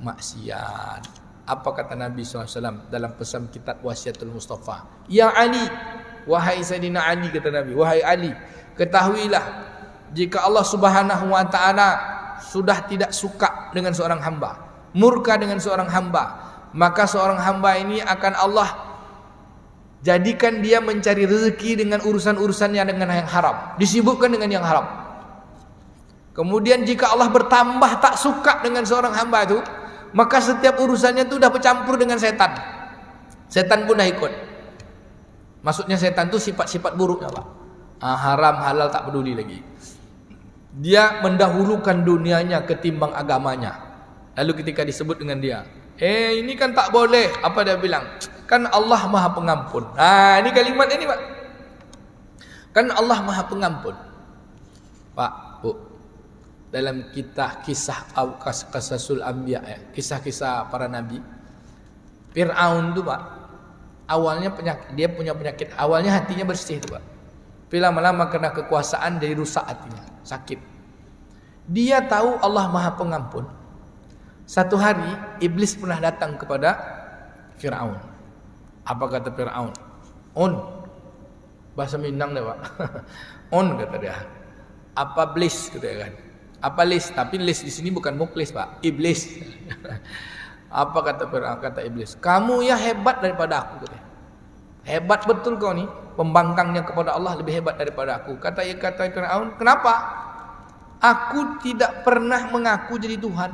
maksiat. Apa kata Nabi SAW dalam pesan kitab Wasiatul Mustafa? Ya Ali, wahai Sayyidina Ali, kata Nabi, wahai Ali, ketahuilah, jika Allah Subhanahu wa taala sudah tidak suka dengan seorang hamba, murka dengan seorang hamba, maka seorang hamba ini akan Allah jadikan dia mencari rezeki dengan urusan-urusannya dengan yang haram, disibukkan dengan yang haram. Kemudian jika Allah bertambah tak suka dengan seorang hamba itu, maka setiap urusannya itu sudah bercampur dengan setan. Setan pun dah ikut. Maksudnya setan itu sifat-sifat buruknya Pak. Haram halal tak peduli lagi. Dia mendahulukan dunianya ketimbang agamanya. Lalu ketika disebut dengan dia, ini kan tak boleh. Apa dia bilang? Kan Allah Maha Pengampun. Ini kalimat ini Pak. Kan Allah Maha Pengampun. Pak, Bu, dalam kisah Qasasul Anbiya, kisah-kisah para nabi, Fir'aun itu Pak, awalnya dia punya penyakit. Awalnya hatinya bersih itu Pak. Tapi lama-lama karena kekuasaan jadi rusak hatinya, sakit. Dia tahu Allah Maha Pengampun. Satu hari iblis pernah datang kepada Fir'aun. Apa kata Fir'aun? Bahasa Minang deh Pak. Kata dia. Apa blis kata dia kan? Apa lis? Tapi lis di sini bukan muklis Pak, iblis. Apa kata Fir'aun? Kata iblis, kamu ya hebat daripada aku. Hebat betul kau ni, pembangkangnya kepada Allah lebih hebat daripada aku. Kata Fir'aun, kenapa? Aku tidak pernah mengaku jadi Tuhan.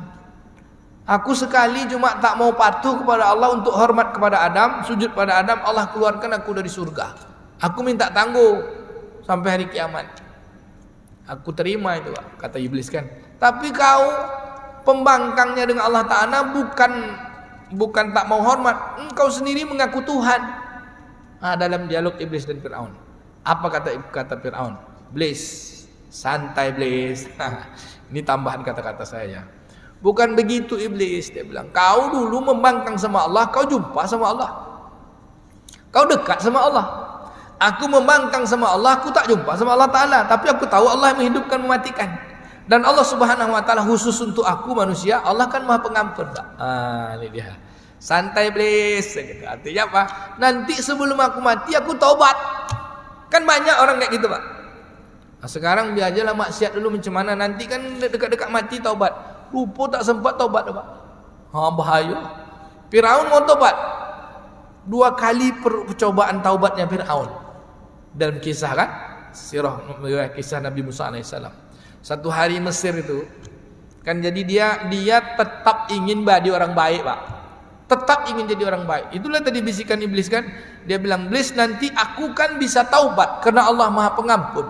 Aku sekali cuma tak mau patuh kepada Allah untuk hormat kepada Adam, sujud pada Adam, Allah keluarkan aku dari surga. Aku minta tangguh sampai hari kiamat. Aku terima itu, Pak, kata iblis kan. Tapi kau pembangkangnya dengan Allah Ta'ala bukan tak mau hormat, engkau sendiri mengaku Tuhan. Dalam dialog iblis dan Fir'aun, apa kata Fir'aun? Iblis, santai iblis. Ini tambahan kata-kata saya. Bukan begitu iblis, dia bilang, kau dulu membangkang sama Allah, kau jumpa sama Allah, kau dekat sama Allah. Aku membangkang sama Allah, aku tak jumpa sama Allah Ta'ala, tapi aku tahu Allah yang menghidupkan, mematikan. Dan Allah Subhanahu Wa Ta'ala khusus untuk aku manusia, Allah kan Maha Pengampun, Pak. Ini dia. Santai iblis. Artinya apa? Nanti sebelum aku mati, aku taubat. Kan banyak orang kayak gitu, Pak. Sekarang dia aja lah maksiat dulu macam mana, nanti kan dekat-dekat mati taubat. Lupa tak sempat taubat, Pak. Bahaya. Fir'aun mau taubat. 2 kali percobaan taubatnya Fir'aun. Dalam kisah kan? Kisah Nabi Musa AS. Satu hari Mesir itu kan, jadi dia tetap ingin jadi orang baik, Pak. Tetap ingin jadi orang baik. Itulah tadi bisikan iblis kan. Dia bilang, iblis, nanti aku kan bisa taubat karena Allah Maha Pengampun.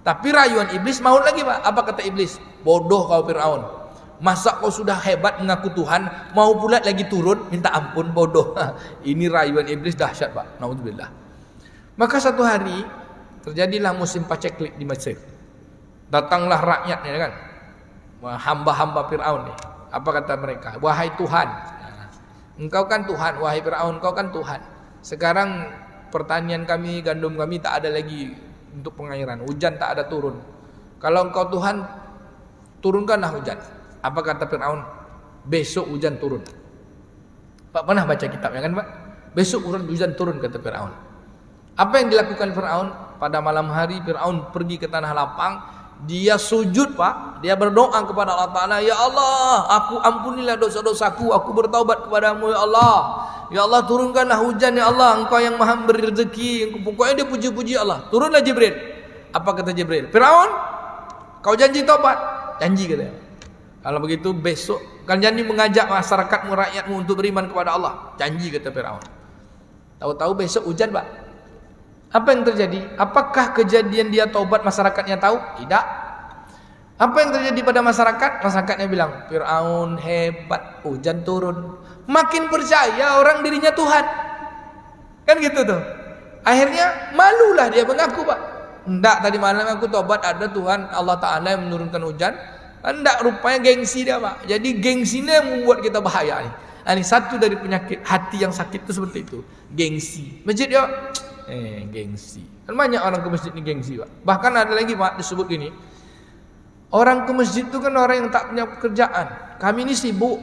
Tapi rayuan iblis mau lagi, Pak. Apa kata iblis? Bodoh kau Fir'aun. Masa kau sudah hebat mengaku Tuhan, mau pula lagi turun minta ampun? Bodoh. Ini rayuan iblis dahsyat, Pak. Naudzubillah. Maka satu hari terjadilah musim paceklik di Mesir. Datanglah rakyatnya kan, hamba-hamba Fir'aun nih. Apa kata mereka? Wahai Tuhan, engkau kan Tuhan. Wahai Fir'aun, engkau kan Tuhan. Sekarang pertanian kami, gandum kami tak ada lagi untuk pengairan, hujan tak ada turun. Kalau engkau Tuhan, turunkanlah hujan. Apa kata Fir'aun? Besok hujan turun. Pak pernah baca kitabnya kan, Pak? Besok hujan turun, kata Fir'aun. Apa yang dilakukan Fir'aun? Pada malam hari Fir'aun pergi ke tanah lapang. Dia sujud, Pak. Dia berdoa kepada Allah Ta'ala, ya Allah, aku ampunilah dosa-dosaku, aku bertaubat kepadamu ya Allah. Ya Allah, turunkanlah hujan ya Allah, engkau yang maha beri rezeki. Pokoknya dia puji-puji Allah. Turunlah Jibril. Apa kata Jibril? Fir'aun, kau janji taubat? Janji, katanya. Kalau begitu besok kan janji mengajak masyarakat rakyatmu untuk beriman kepada Allah. Janji, kata Fir'aun. Tahu-tahu besok hujan, Pak. Apa yang terjadi? Apakah kejadian dia taubat masyarakatnya tahu? Tidak. Apa yang terjadi pada masyarakat? Masyarakatnya bilang, Fir'aun hebat, hujan turun. Makin percaya orang dirinya Tuhan. Kan gitu tuh. Akhirnya malulah dia mengaku, Pak. Enggak, tadi malam aku taubat, ada Tuhan Allah Ta'ala yang menurunkan hujan. Enggak, rupanya gengsi dia, Pak. Jadi gengsinya yang membuat kita bahaya nih. Ini satu dari penyakit hati yang sakit itu seperti itu. Gengsi. Masjid dia gengsi. Kan banyak orang ke masjid ini gengsi, Pak. Bahkan ada lagi, Pak, disebut gini. Orang ke masjid itu kan orang yang tak punya pekerjaan. Kami ini sibuk.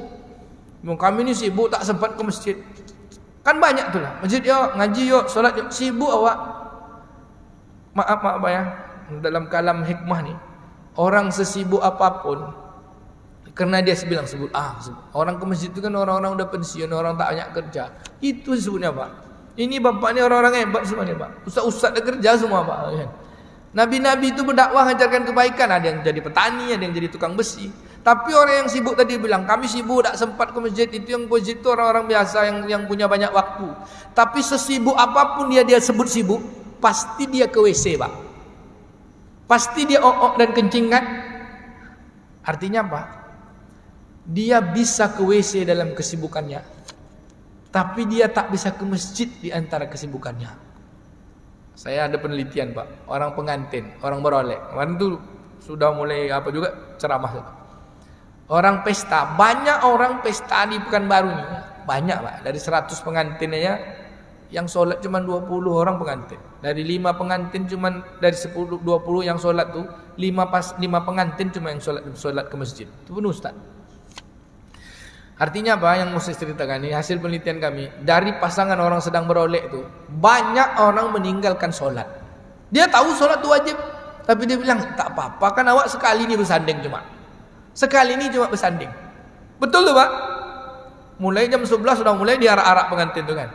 Kami ini sibuk tak sempat ke masjid. Kan banyak tuh lah. Masjid yuk, ngaji yuk, solat yuk. Sibuk awak. Maaf Pak ya. Dalam kalam hikmah nih. Orang sesibuk apapun, karena dia bilang orang ke masjid itu kan orang-orang udah pensiun, orang tak banyak kerja. Itu sebutnya, Pak. Ini bapak ni orang-orang hebat semuanya, Pak. Ustaz-ustaz dah kerja semua, Pak. Nabi-nabi itu berdakwah mengajarkan kebaikan. Ada yang jadi petani, ada yang jadi tukang besi. Tapi orang yang sibuk tadi bilang, kami sibuk tak sempat ke masjid. Itu yang ke masjid itu orang-orang biasa yang punya banyak waktu. Tapi sesibuk apapun dia sebut sibuk, pasti dia ke WC, Pak. Pasti dia ok dan kencing kan? Artinya apa? Dia bisa ke WC dalam kesibukannya, tapi dia tak bisa ke masjid di antara kesibukannya. Saya ada penelitian, Pak. Orang pengantin, orang beroleh. Kemarin itu sudah mulai juga ceramah. Orang pesta, banyak orang pesta di Pekanbaru ini. Banyak, Pak. Dari 100 pengantin aja, yang sholat cuma 20 orang pengantin. Dari 5 pengantin cuma dari 10 20 yang sholat tuh 5 pengantin cuma yang sholat ke masjid. Itu pun ustaz. Artinya apa yang mau saya ceritakan ini hasil penelitian kami. Dari pasangan orang sedang beroleh itu banyak orang meninggalkan sholat. Dia tahu sholat itu wajib, tapi dia bilang tak apa-apa kan awak sekali ini bersanding cuma. Sekali ini cuma bersanding. Betul tuh, Pak? Mulai jam 11 sudah mulai diarak-arak pengantin tu kan.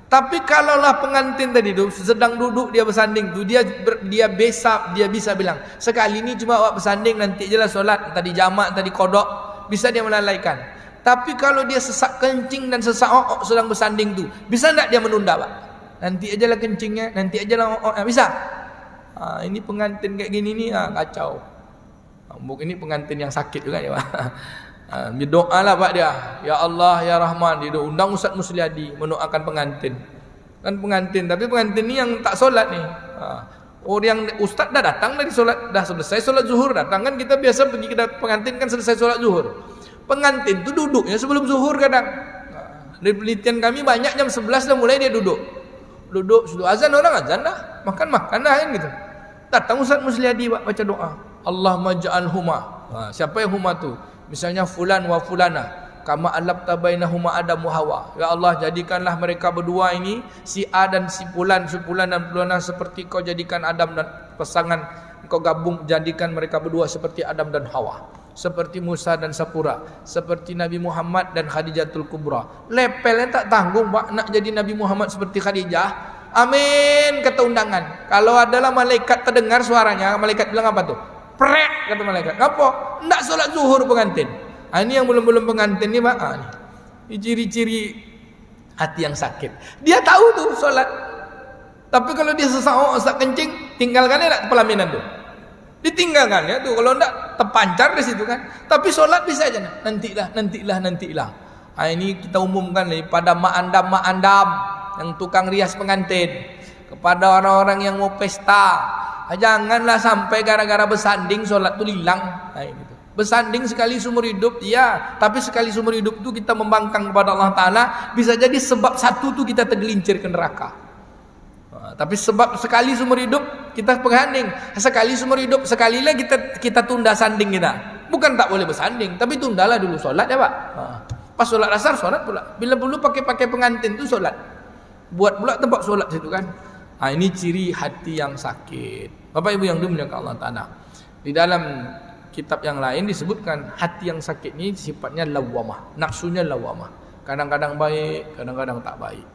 Tapi kalaulah pengantin tadi tu sedang duduk dia bersanding tu, dia bisa bilang, sekali ni cuma awak bersanding, nanti je lah solat, tadi jamak, tadi kodok, bisa dia melalaikan. Tapi kalau dia sesak kencing dan sesak sedang bersanding tu, bisa tak dia menunda, Pak? Nanti aja lah kencingnya, nanti aja lah bisa. Ini pengantin kayak gini ni kacau. Ini pengantin yang sakit juga ya, Pak. Dia doa lah Pak dia, ya Allah ya Rahman, dia undang Ustaz Musliadi mendoakan pengantin. Kan pengantin, tapi pengantin ni yang tak solat ni. Orang Ustaz dah datang dari solat, dah selesai solat zuhur datang kan, kita biasa pergi ke pengantin kan selesai solat zuhur. Pengantin tu duduknya sebelum zuhur kadang. Dari penelitian kami banyak jam 11 dah mulai dia duduk. Sudah azan, orang azan dah, makan dah kan gitu. Datang Ustaz Musliadi Pak baca doa, Allahumma ja'al huma. Siapa yang huma tu? Misalnya fulan wa fulana, kama alabta bainahuma Adam wa Hawa. Ya Allah, jadikanlah mereka berdua ini, si A dan si fulan dan fulana, seperti kau jadikan Adam dan pasangan, kau gabung jadikan mereka berdua seperti Adam dan Hawa, seperti Musa dan Sapura, seperti Nabi Muhammad dan Khadijatul Kubra. Lepelnya tak tanggung Pak nak jadi Nabi Muhammad seperti Khadijah. Amin kata undangan. Kalau adalah malaikat terdengar suaranya, malaikat bilang apa tuh? Prek kata malaikat. Ngapa? Ndak solat zuhur pengantin. Ini yang belum pengantin ni Pak. Ini ciri-ciri hati yang sakit. Dia tahu tuh solat. Tapi kalau dia sesak kencing, tinggalkannya nak pelaminan tuh. Ditinggalkan ya tuh, kalau enggak terpancar di situ kan. Tapi solat bisa aja. Nantilah. Ini kita umumkan nih pada mak andam yang tukang rias pengantin, kepada orang-orang yang mau pesta. Janganlah sampai gara-gara bersanding solat tu hilang. Gitu. Bersanding sekali seumur hidup, ya. Tapi sekali seumur hidup tu kita membangkang kepada Allah Ta'ala, bisa jadi sebab satu tu kita tergelincir ke neraka. Tapi sebab sekali seumur hidup kita penghanding, sekali seumur hidup, sekali lah kita tunda sanding kita. Bukan tak boleh bersanding, tapi tundalah dulu solat ya Pak. Pas solat asar solat pula. Bila perlu pakai pengantin tu solat. Buat pula tempat solat situ kan. Ini ciri hati yang sakit. Bapak Ibu yang dimuliakan Allah Ta'ala, di dalam kitab yang lain disebutkan hati yang sakit ini sifatnya lawamah, nafsunya lawamah. Kadang-kadang baik, kadang-kadang tak baik.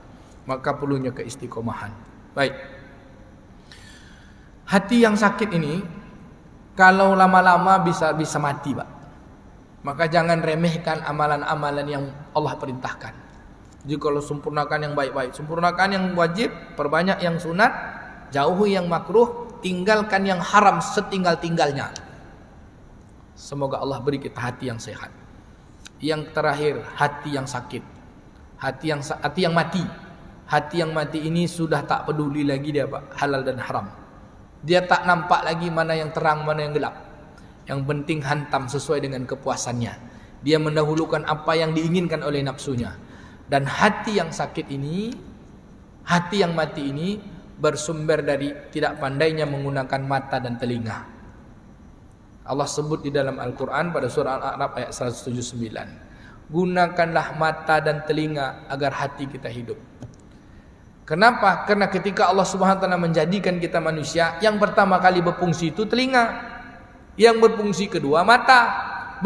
Maka perlunya keistiqomahan. Baik. Hati yang sakit ini kalau lama-lama bisa mati, Pak. Maka jangan remehkan amalan-amalan yang Allah perintahkan. Jadi kalau sempurnakan yang baik-baik, sempurnakan yang wajib, perbanyak yang sunat, jauhi yang makruh, tinggalkan yang haram setinggal-tinggalnya. Semoga Allah beri kita hati yang sehat. Yang terakhir, hati yang sakit, hati yang mati. Hati yang mati ini sudah tak peduli lagi dia Pak, halal dan haram. Dia tak nampak lagi mana yang terang, mana yang gelap. Yang penting hantam sesuai dengan kepuasannya. Dia mendahulukan apa yang diinginkan oleh nafsunya. Dan hati yang sakit ini, hati yang mati ini bersumber dari tidak pandainya menggunakan mata dan telinga. Allah sebut di dalam Al-Quran pada surah Al-A'raf ayat 179. Gunakanlah mata dan telinga agar hati kita hidup. Kenapa? Karena ketika Allah Subhanahu wa taala menjadikan kita manusia, yang pertama kali berfungsi itu telinga, yang berfungsi kedua mata,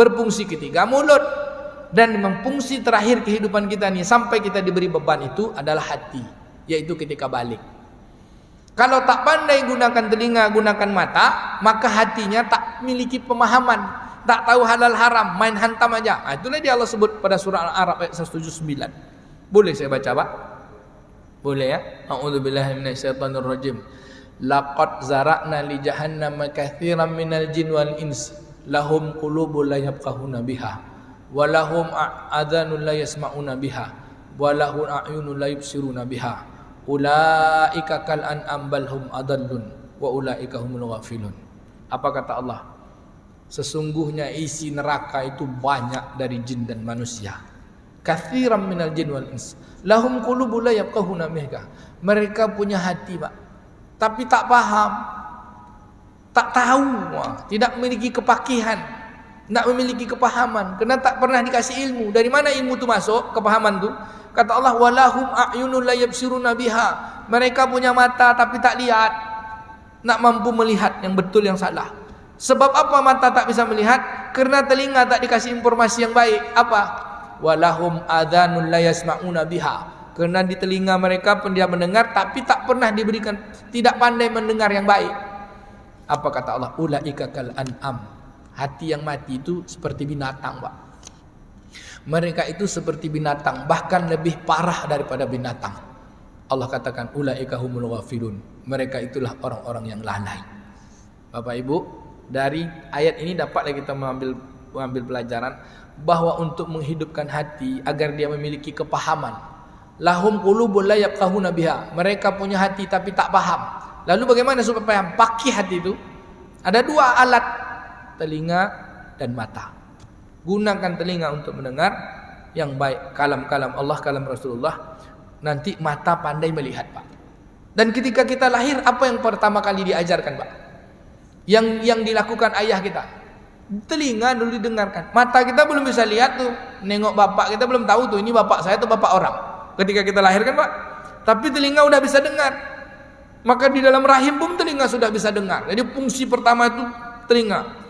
berfungsi ketiga mulut. Dan memfungsi terakhir kehidupan kita ni sampai kita diberi beban itu adalah hati, yaitu ketika balik. Kalau tak pandai gunakan telinga, gunakan mata, maka hatinya tak memiliki pemahaman, tak tahu halal haram, main hantam aja. Itulah dia Allah sebut pada surah Al-A'raf ayat 179. Boleh saya baca Pak? Boleh ya? A'udzubillahi minasyaitonirrajim. Laqad zara'na li jahannama katsiran minal jin wal ins lahum qulubun la yafqahuna biha walahum adzanun la yasma'una biha walahum a'yunun la yubsiruna biha ulaika kal an'am bal hum adallun wa ulaika humul ghafilun. Apa kata Allah? Sesungguhnya isi neraka itu banyak dari jin dan manusia. Katsiran minal jin wal ins lahum qulubun la yafqahuna biha. Mereka punya hati Pak, tapi tak paham, tak tahu, tidak memiliki kepakihan, tak memiliki kepahaman, kerana tak pernah dikasih ilmu. Dari mana ilmu tu masuk, kepahaman tu? Kata Allah, walahum a'yunun la yabsiruna biha. Mereka punya mata tapi tak lihat, nak mampu melihat yang betul yang salah. Sebab apa mata tak bisa melihat? Kerana telinga tak dikasih informasi yang baik. Apa? walahum adhanun la yasma'una biha. Karena di telinga mereka pun dia mendengar tapi tak pernah diberikan, tidak pandai mendengar yang baik. Apa kata Allah? Ulaika kal an'am. Hati yang mati itu seperti binatang, Pak. Mereka itu seperti binatang, bahkan lebih parah daripada binatang. Allah katakan ulaika humul ghafilun. Mereka itulah orang-orang yang lalai. Bapak Ibu, dari ayat ini dapatlah kita mengambil pelajaran bahwa untuk menghidupkan hati agar dia memiliki kepahaman. Lahum qulubun la yafqahuna biha. Mereka punya hati tapi tak paham. Lalu bagaimana supaya paham? Pakai hati itu. Ada dua alat, telinga dan mata. Gunakan telinga untuk mendengar yang baik, kalam-kalam Allah, kalam Rasulullah. Nanti mata pandai melihat, Pak. Dan ketika kita lahir, apa yang pertama kali diajarkan, Pak? Yang dilakukan ayah kita. Telinga dulu didengarkan. Mata kita belum bisa lihat tuh. Nengok bapak kita belum tahu tuh ini bapak saya tuh bapak orang. Ketika kita lahir kan, Pak. Tapi telinga udah bisa dengar. Maka di dalam rahim pun telinga sudah bisa dengar. Jadi fungsi pertama itu telinga.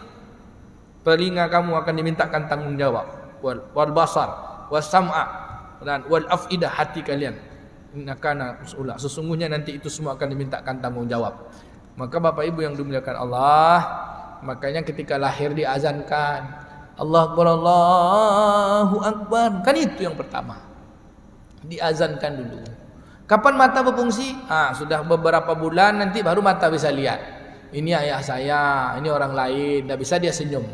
Telinga kamu akan dimintakan tanggung jawab. Wal basar, was sam'a, dan wal afidah, hati kalian. Innakana mas'ula. Sesungguhnya nanti itu semua akan dimintakan tanggung jawab. Maka Bapak Ibu yang dimuliakan Allah, makanya ketika lahir diazankan, Allahu Akbar, Allahu Akbar. Kan itu yang pertama. Diazankan dulu. Kapan mata berfungsi? Sudah beberapa bulan nanti baru mata bisa lihat. Ini ayah saya, ini orang lain, tidak bisa dia senyum.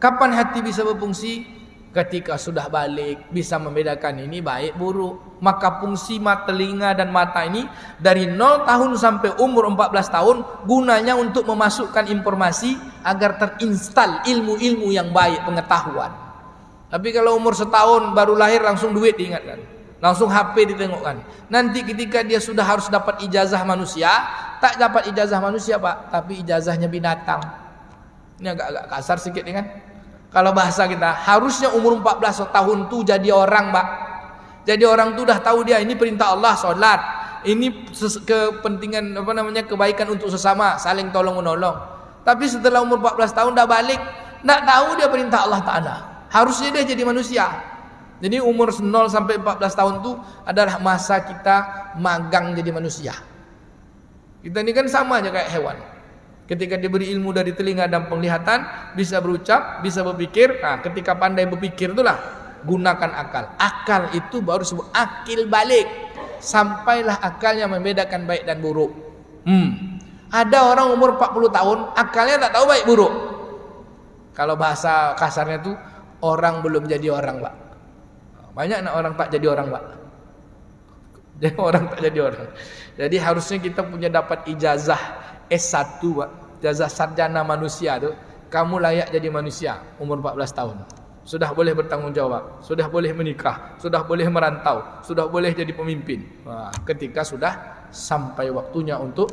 Kapan hati bisa berfungsi? Ketika sudah balik, bisa membedakan ini baik buruk. Maka fungsi mata, telinga dan mata ini dari 0 tahun sampai umur 14 tahun gunanya untuk memasukkan informasi agar terinstal ilmu-ilmu yang baik, pengetahuan. Tapi kalau umur setahun baru lahir langsung duit diingatkan, langsung HP ditengokkan. Nanti ketika dia sudah harus dapat ijazah manusia, tak dapat ijazah manusia, Pak, tapi ijazahnya binatang. Ini agak kasar sedikit kan? Kalau bahasa kita, harusnya umur 14 tahun tuh jadi orang, Pak. Jadi orang tuh udah tahu dia ini perintah Allah, sholat. Ini kepentingan kebaikan untuk sesama, saling tolong menolong. Tapi setelah umur 14 tahun dah balik, enggak tahu dia perintah Allah Ta'ala. Harusnya dia jadi manusia. Jadi umur 0 sampai 14 tahun itu adalah masa kita magang jadi manusia. Kita ini kan sama aja kayak hewan. Ketika diberi ilmu dari telinga dan penglihatan, bisa berucap, bisa berpikir. Ketika pandai berpikir itulah gunakan akal. Akal itu baru sebuah akil balik. Sampailah akalnya membedakan baik dan buruk. Ada orang umur 40 tahun, akalnya tak tahu baik buruk. Kalau bahasa kasarnya tuh orang belum jadi orang, Pak. Banyak orang tak jadi orang, Pak. Jadi orang tak jadi orang. Jadi harusnya kita punya dapat ijazah S1, Pak. Ijazah sarjana manusia tuh. Kamu layak jadi manusia umur 14 tahun. Sudah boleh bertanggung jawab, sudah boleh menikah, sudah boleh merantau, sudah boleh jadi pemimpin. Ketika sudah sampai waktunya untuk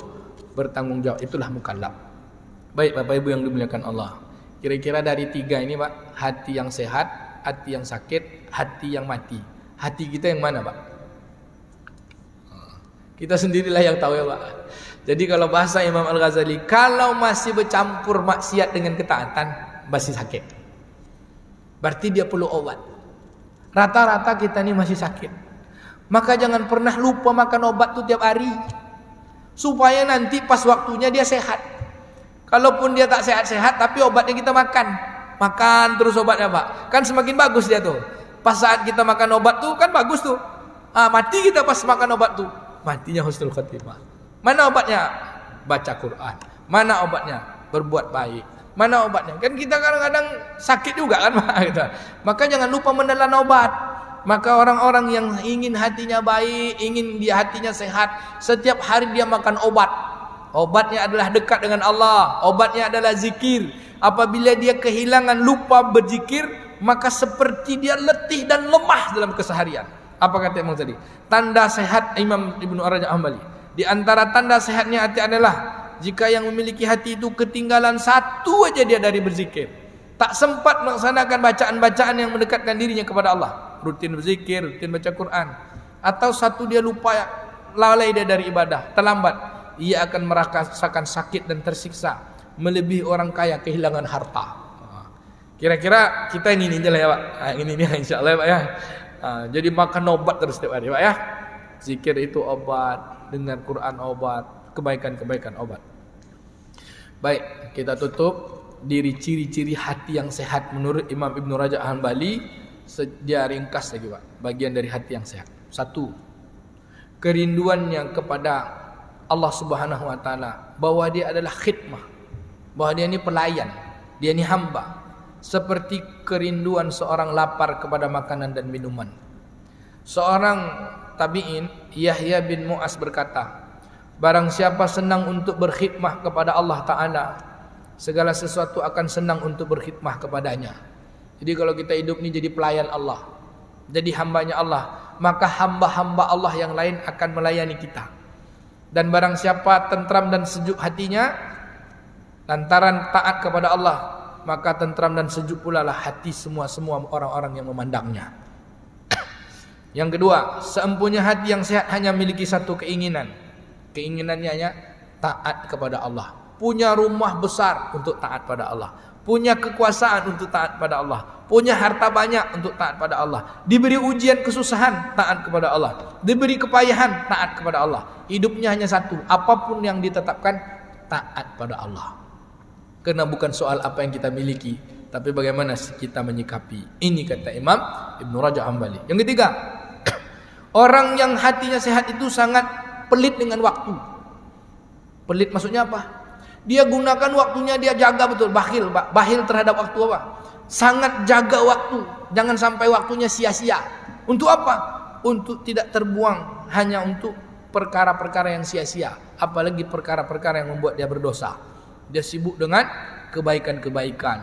bertanggung jawab, itulah mukallaf. Baik Bapak Ibu yang dimuliakan Allah. Kira-kira dari 3 ini, Pak, hati yang sehat, hati yang sakit, hati yang mati. Hati kita yang mana, Pak? Kita sendirilah yang tahu ya, Pak. Jadi kalau bahasa Imam Al-Ghazali, kalau masih bercampur maksiat dengan ketaatan, masih sakit. Berarti dia perlu obat. Rata-rata kita ini masih sakit. Maka jangan pernah lupa makan obat tuh tiap hari. Supaya nanti pas waktunya dia sehat. Kalaupun dia tak sehat-sehat, tapi obatnya kita makan. Makan terus obatnya, Pak. Kan semakin bagus dia tuh. Pas saat kita makan obat tuh, kan bagus tuh. Mati kita pas makan obat tuh. Matinya husnul khatimah. Mana obatnya? Baca Quran. Mana obatnya? Berbuat baik. Mana obatnya? Kan kita kadang-kadang sakit juga kan, Pak. Maka jangan lupa menelan obat. Maka orang-orang yang ingin hatinya baik, ingin dia hatinya sehat, setiap hari dia makan obat. Obatnya adalah dekat dengan Allah. Obatnya adalah zikir. Apabila dia kehilangan lupa berzikir, maka seperti dia letih dan lemah dalam keseharian. Apa kata Imam tadi? Tanda sehat Imam Ibnu Rajab Hambali. Di antara tanda sehatnya hati adalah jika yang memiliki hati itu ketinggalan satu aja dia dari berzikir. Tak sempat melaksanakan bacaan-bacaan yang mendekatkan dirinya kepada Allah. Rutin berzikir, rutin baca Quran. Atau satu dia lupa, lalai dia dari ibadah, terlambat. Ia akan merasakan sakit dan tersiksa. Melebihi orang kaya kehilangan harta. Kira-kira kita ini aja lah ya Pak. Ini insya-Allah ya Pak ya. Jadi makan obat terus setiap hari Pak ya. Zikir itu obat, dengar Quran obat, kebaikan-kebaikan obat. Baik, kita tutup diri ciri-ciri hati yang sehat menurut Imam Ibnu Rajab Hanbali. Dia ringkas lagi Pak, bagian dari hati yang sehat. 1. Kerinduannya kepada Allah Subhanahu wa taala, bahwa dia adalah khidmah, bahwa dia ini pelayan, dia ini hamba, seperti kerinduan seorang lapar kepada makanan dan minuman. Seorang tabi'in, Yahya bin Mu'az berkata, barang siapa senang untuk berkhidmah kepada Allah Ta'ala, segala sesuatu akan senang untuk berkhidmah kepadanya. Jadi kalau kita hidup ini jadi pelayan Allah, jadi hambanya Allah, maka hamba-hamba Allah yang lain akan melayani kita. Dan barang siapa tentram dan sejuk hatinya lantaran taat kepada Allah, maka tentram dan sejuk pula lah hati semua orang-orang yang memandangnya. Yang kedua, seempunya hati yang sehat hanya memiliki satu keinginan. Keinginannya hanya taat kepada Allah. Punya rumah besar untuk taat pada Allah. Punya kekuasaan untuk taat pada Allah. Punya harta banyak untuk taat pada Allah. Diberi ujian kesusahan, taat kepada Allah. Diberi kepayahan, taat kepada Allah. Hidupnya hanya satu, apapun yang ditetapkan, taat pada Allah. Karena bukan soal apa yang kita miliki, tapi bagaimana kita menyikapi. Ini kata Imam Ibnu Rajab Hanbali. Yang ketiga, orang yang hatinya sehat itu sangat pelit dengan waktu. Pelit maksudnya apa? Dia gunakan waktunya, dia jaga betul. Bakhil terhadap waktu apa? Sangat jaga waktu. Jangan sampai waktunya sia-sia. Untuk apa? Untuk tidak terbuang hanya untuk perkara-perkara yang sia-sia. Apalagi perkara-perkara yang membuat dia berdosa. Dia sibuk dengan kebaikan-kebaikan.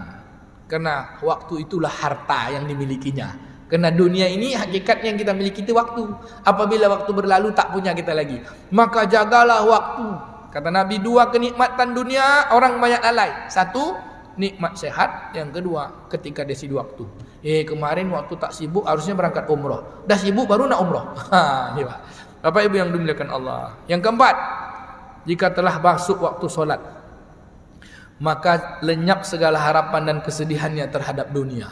Karena waktu itulah harta yang dimilikinya. Karena dunia ini hakikat yang kita miliki itu waktu. Apabila waktu berlalu tak punya kita lagi, maka jagalah waktu. Kata Nabi, 2 kenikmatan dunia orang banyak lalai. 1, nikmat sehat. Yang kedua, ketika dia sibuk waktu. Kemarin waktu tak sibuk harusnya berangkat umroh. Dah sibuk baru nak umroh. Ini Pak. Bapak Ibu yang dimuliakan Allah. Yang keempat, jika telah masuk waktu solat, maka lenyap segala harapan dan kesedihannya terhadap dunia.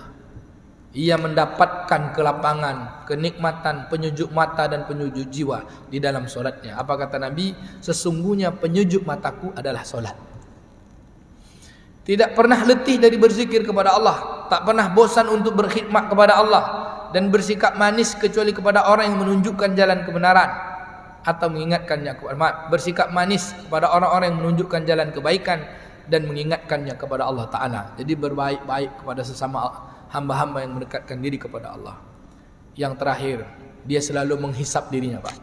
Ia mendapatkan kelapangan, kenikmatan, penyejuk mata dan penyejuk jiwa di dalam solatnya. Apa kata Nabi? Sesungguhnya penyejuk mataku adalah solat. Tidak pernah letih dari berzikir kepada Allah, tak pernah bosan untuk berkhidmat kepada Allah, dan bersikap manis kecuali kepada orang yang menunjukkan jalan kebenaran atau mengingatkannya kepada bersikap manis kepada orang-orang yang menunjukkan jalan kebaikan dan mengingatkannya kepada Allah Ta'ala. Jadi berbaik-baik kepada sesama hamba-hamba yang mendekatkan diri kepada Allah. Yang terakhir, dia selalu menghisap dirinya Pak.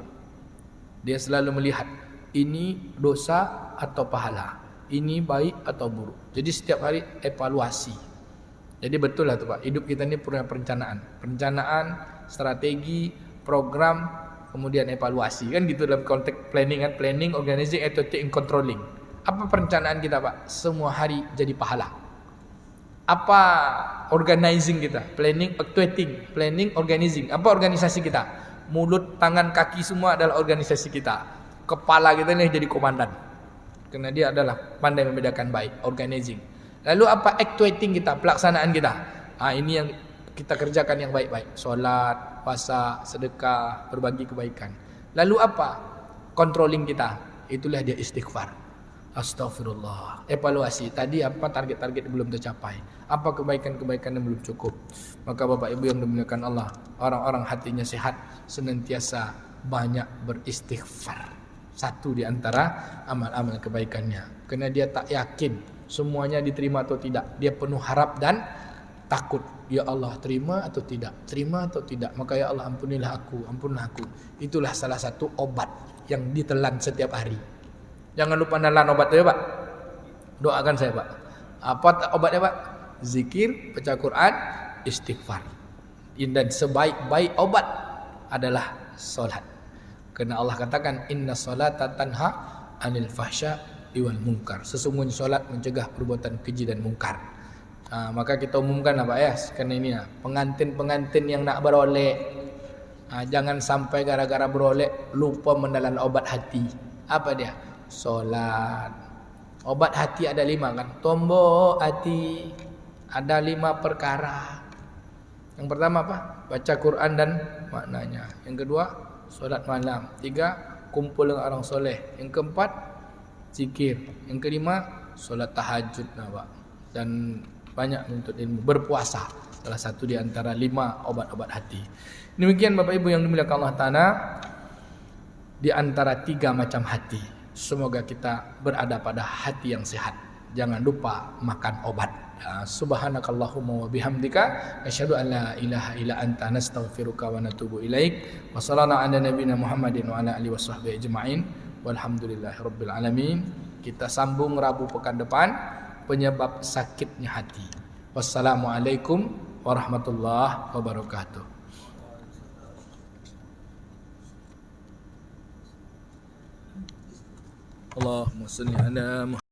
Dia selalu melihat, ini dosa atau pahala, ini baik atau buruk. Jadi setiap hari evaluasi. Jadi betul lah tuh Pak, hidup kita ini punya perencanaan, strategi, program, kemudian evaluasi. Kan gitu dalam konteks planning kan, planning, organizing, and controlling. Apa perencanaan kita Pak? Semua hari jadi pahala. Apa organizing kita? Planning, actuating, planning, organizing. Apa organisasi kita? Mulut, tangan, kaki semua adalah organisasi kita. Kepala kita ini jadi komandan. Karena dia adalah pandai membedakan baik, organizing. Lalu apa actuating kita? Pelaksanaan kita. Ini yang kita kerjakan yang baik-baik. Solat, puasa, sedekah, berbagi kebaikan. Lalu apa? Controlling kita. Itulah dia istighfar. Astaghfirullah. Evaluasi, tadi apa target-target yang belum tercapai, apa kebaikan-kebaikan yang belum cukup. Maka Bapak Ibu yang dimuliakan Allah, orang-orang hatinya sehat senantiasa banyak beristighfar. Satu di antara amal-amal kebaikannya. Karena dia tak yakin semuanya diterima atau tidak. Dia penuh harap dan takut. Ya Allah, terima atau tidak? Terima atau tidak? Maka ya Allah, ampunilah aku, ampunilah aku. Itulah salah satu obat yang ditelan setiap hari. Jangan lupa nelan obat ya Pak. Doakan saya Pak. Apa obatnya Pak? Zikir, baca Quran, istighfar. Dan sebaik-baik obat adalah solat. Karena Allah katakan, inna salata tanha anil fahsya wal munkar. Sesungguhnya solat mencegah perbuatan keji dan mungkar. Maka kita umumkan Pak ya. Karena ini ya, pengantin-pengantin yang nak berolek, jangan sampai gara-gara berolek lupa menelan obat hati. Apa dia? Solat. Obat hati ada 5 kan. Tombok hati. Ada 5 perkara. Yang pertama apa? Baca Quran dan maknanya. Yang kedua, solat malam. 3, kumpul dengan orang soleh. Yang keempat, zikir. Yang kelima, solat tahajud, Pak. Dan banyak menuntut ilmu. Berpuasa, salah satu di antara 5 obat-obat hati. Demikian Bapak Ibu yang dimuliakan Allah Ta'ala, di antara 3 macam hati. Semoga kita berada pada hati yang sehat. Jangan lupa makan obat. Subhanakallahumma wa bihamdika asyhadu an la ilaha illa anta nastaghfiruka wa natubu ilaik. Wa sallallahu ala nabiyyina Muhammadin wa ala alihi washabbihi ajmain. Walhamdulillahirabbil alamin. Kita sambung Rabu pekan depan penyebab sakitnya hati. Wassalamualaikum warahmatullahi wabarakatuh. Allahumma shalli ala Muhammad.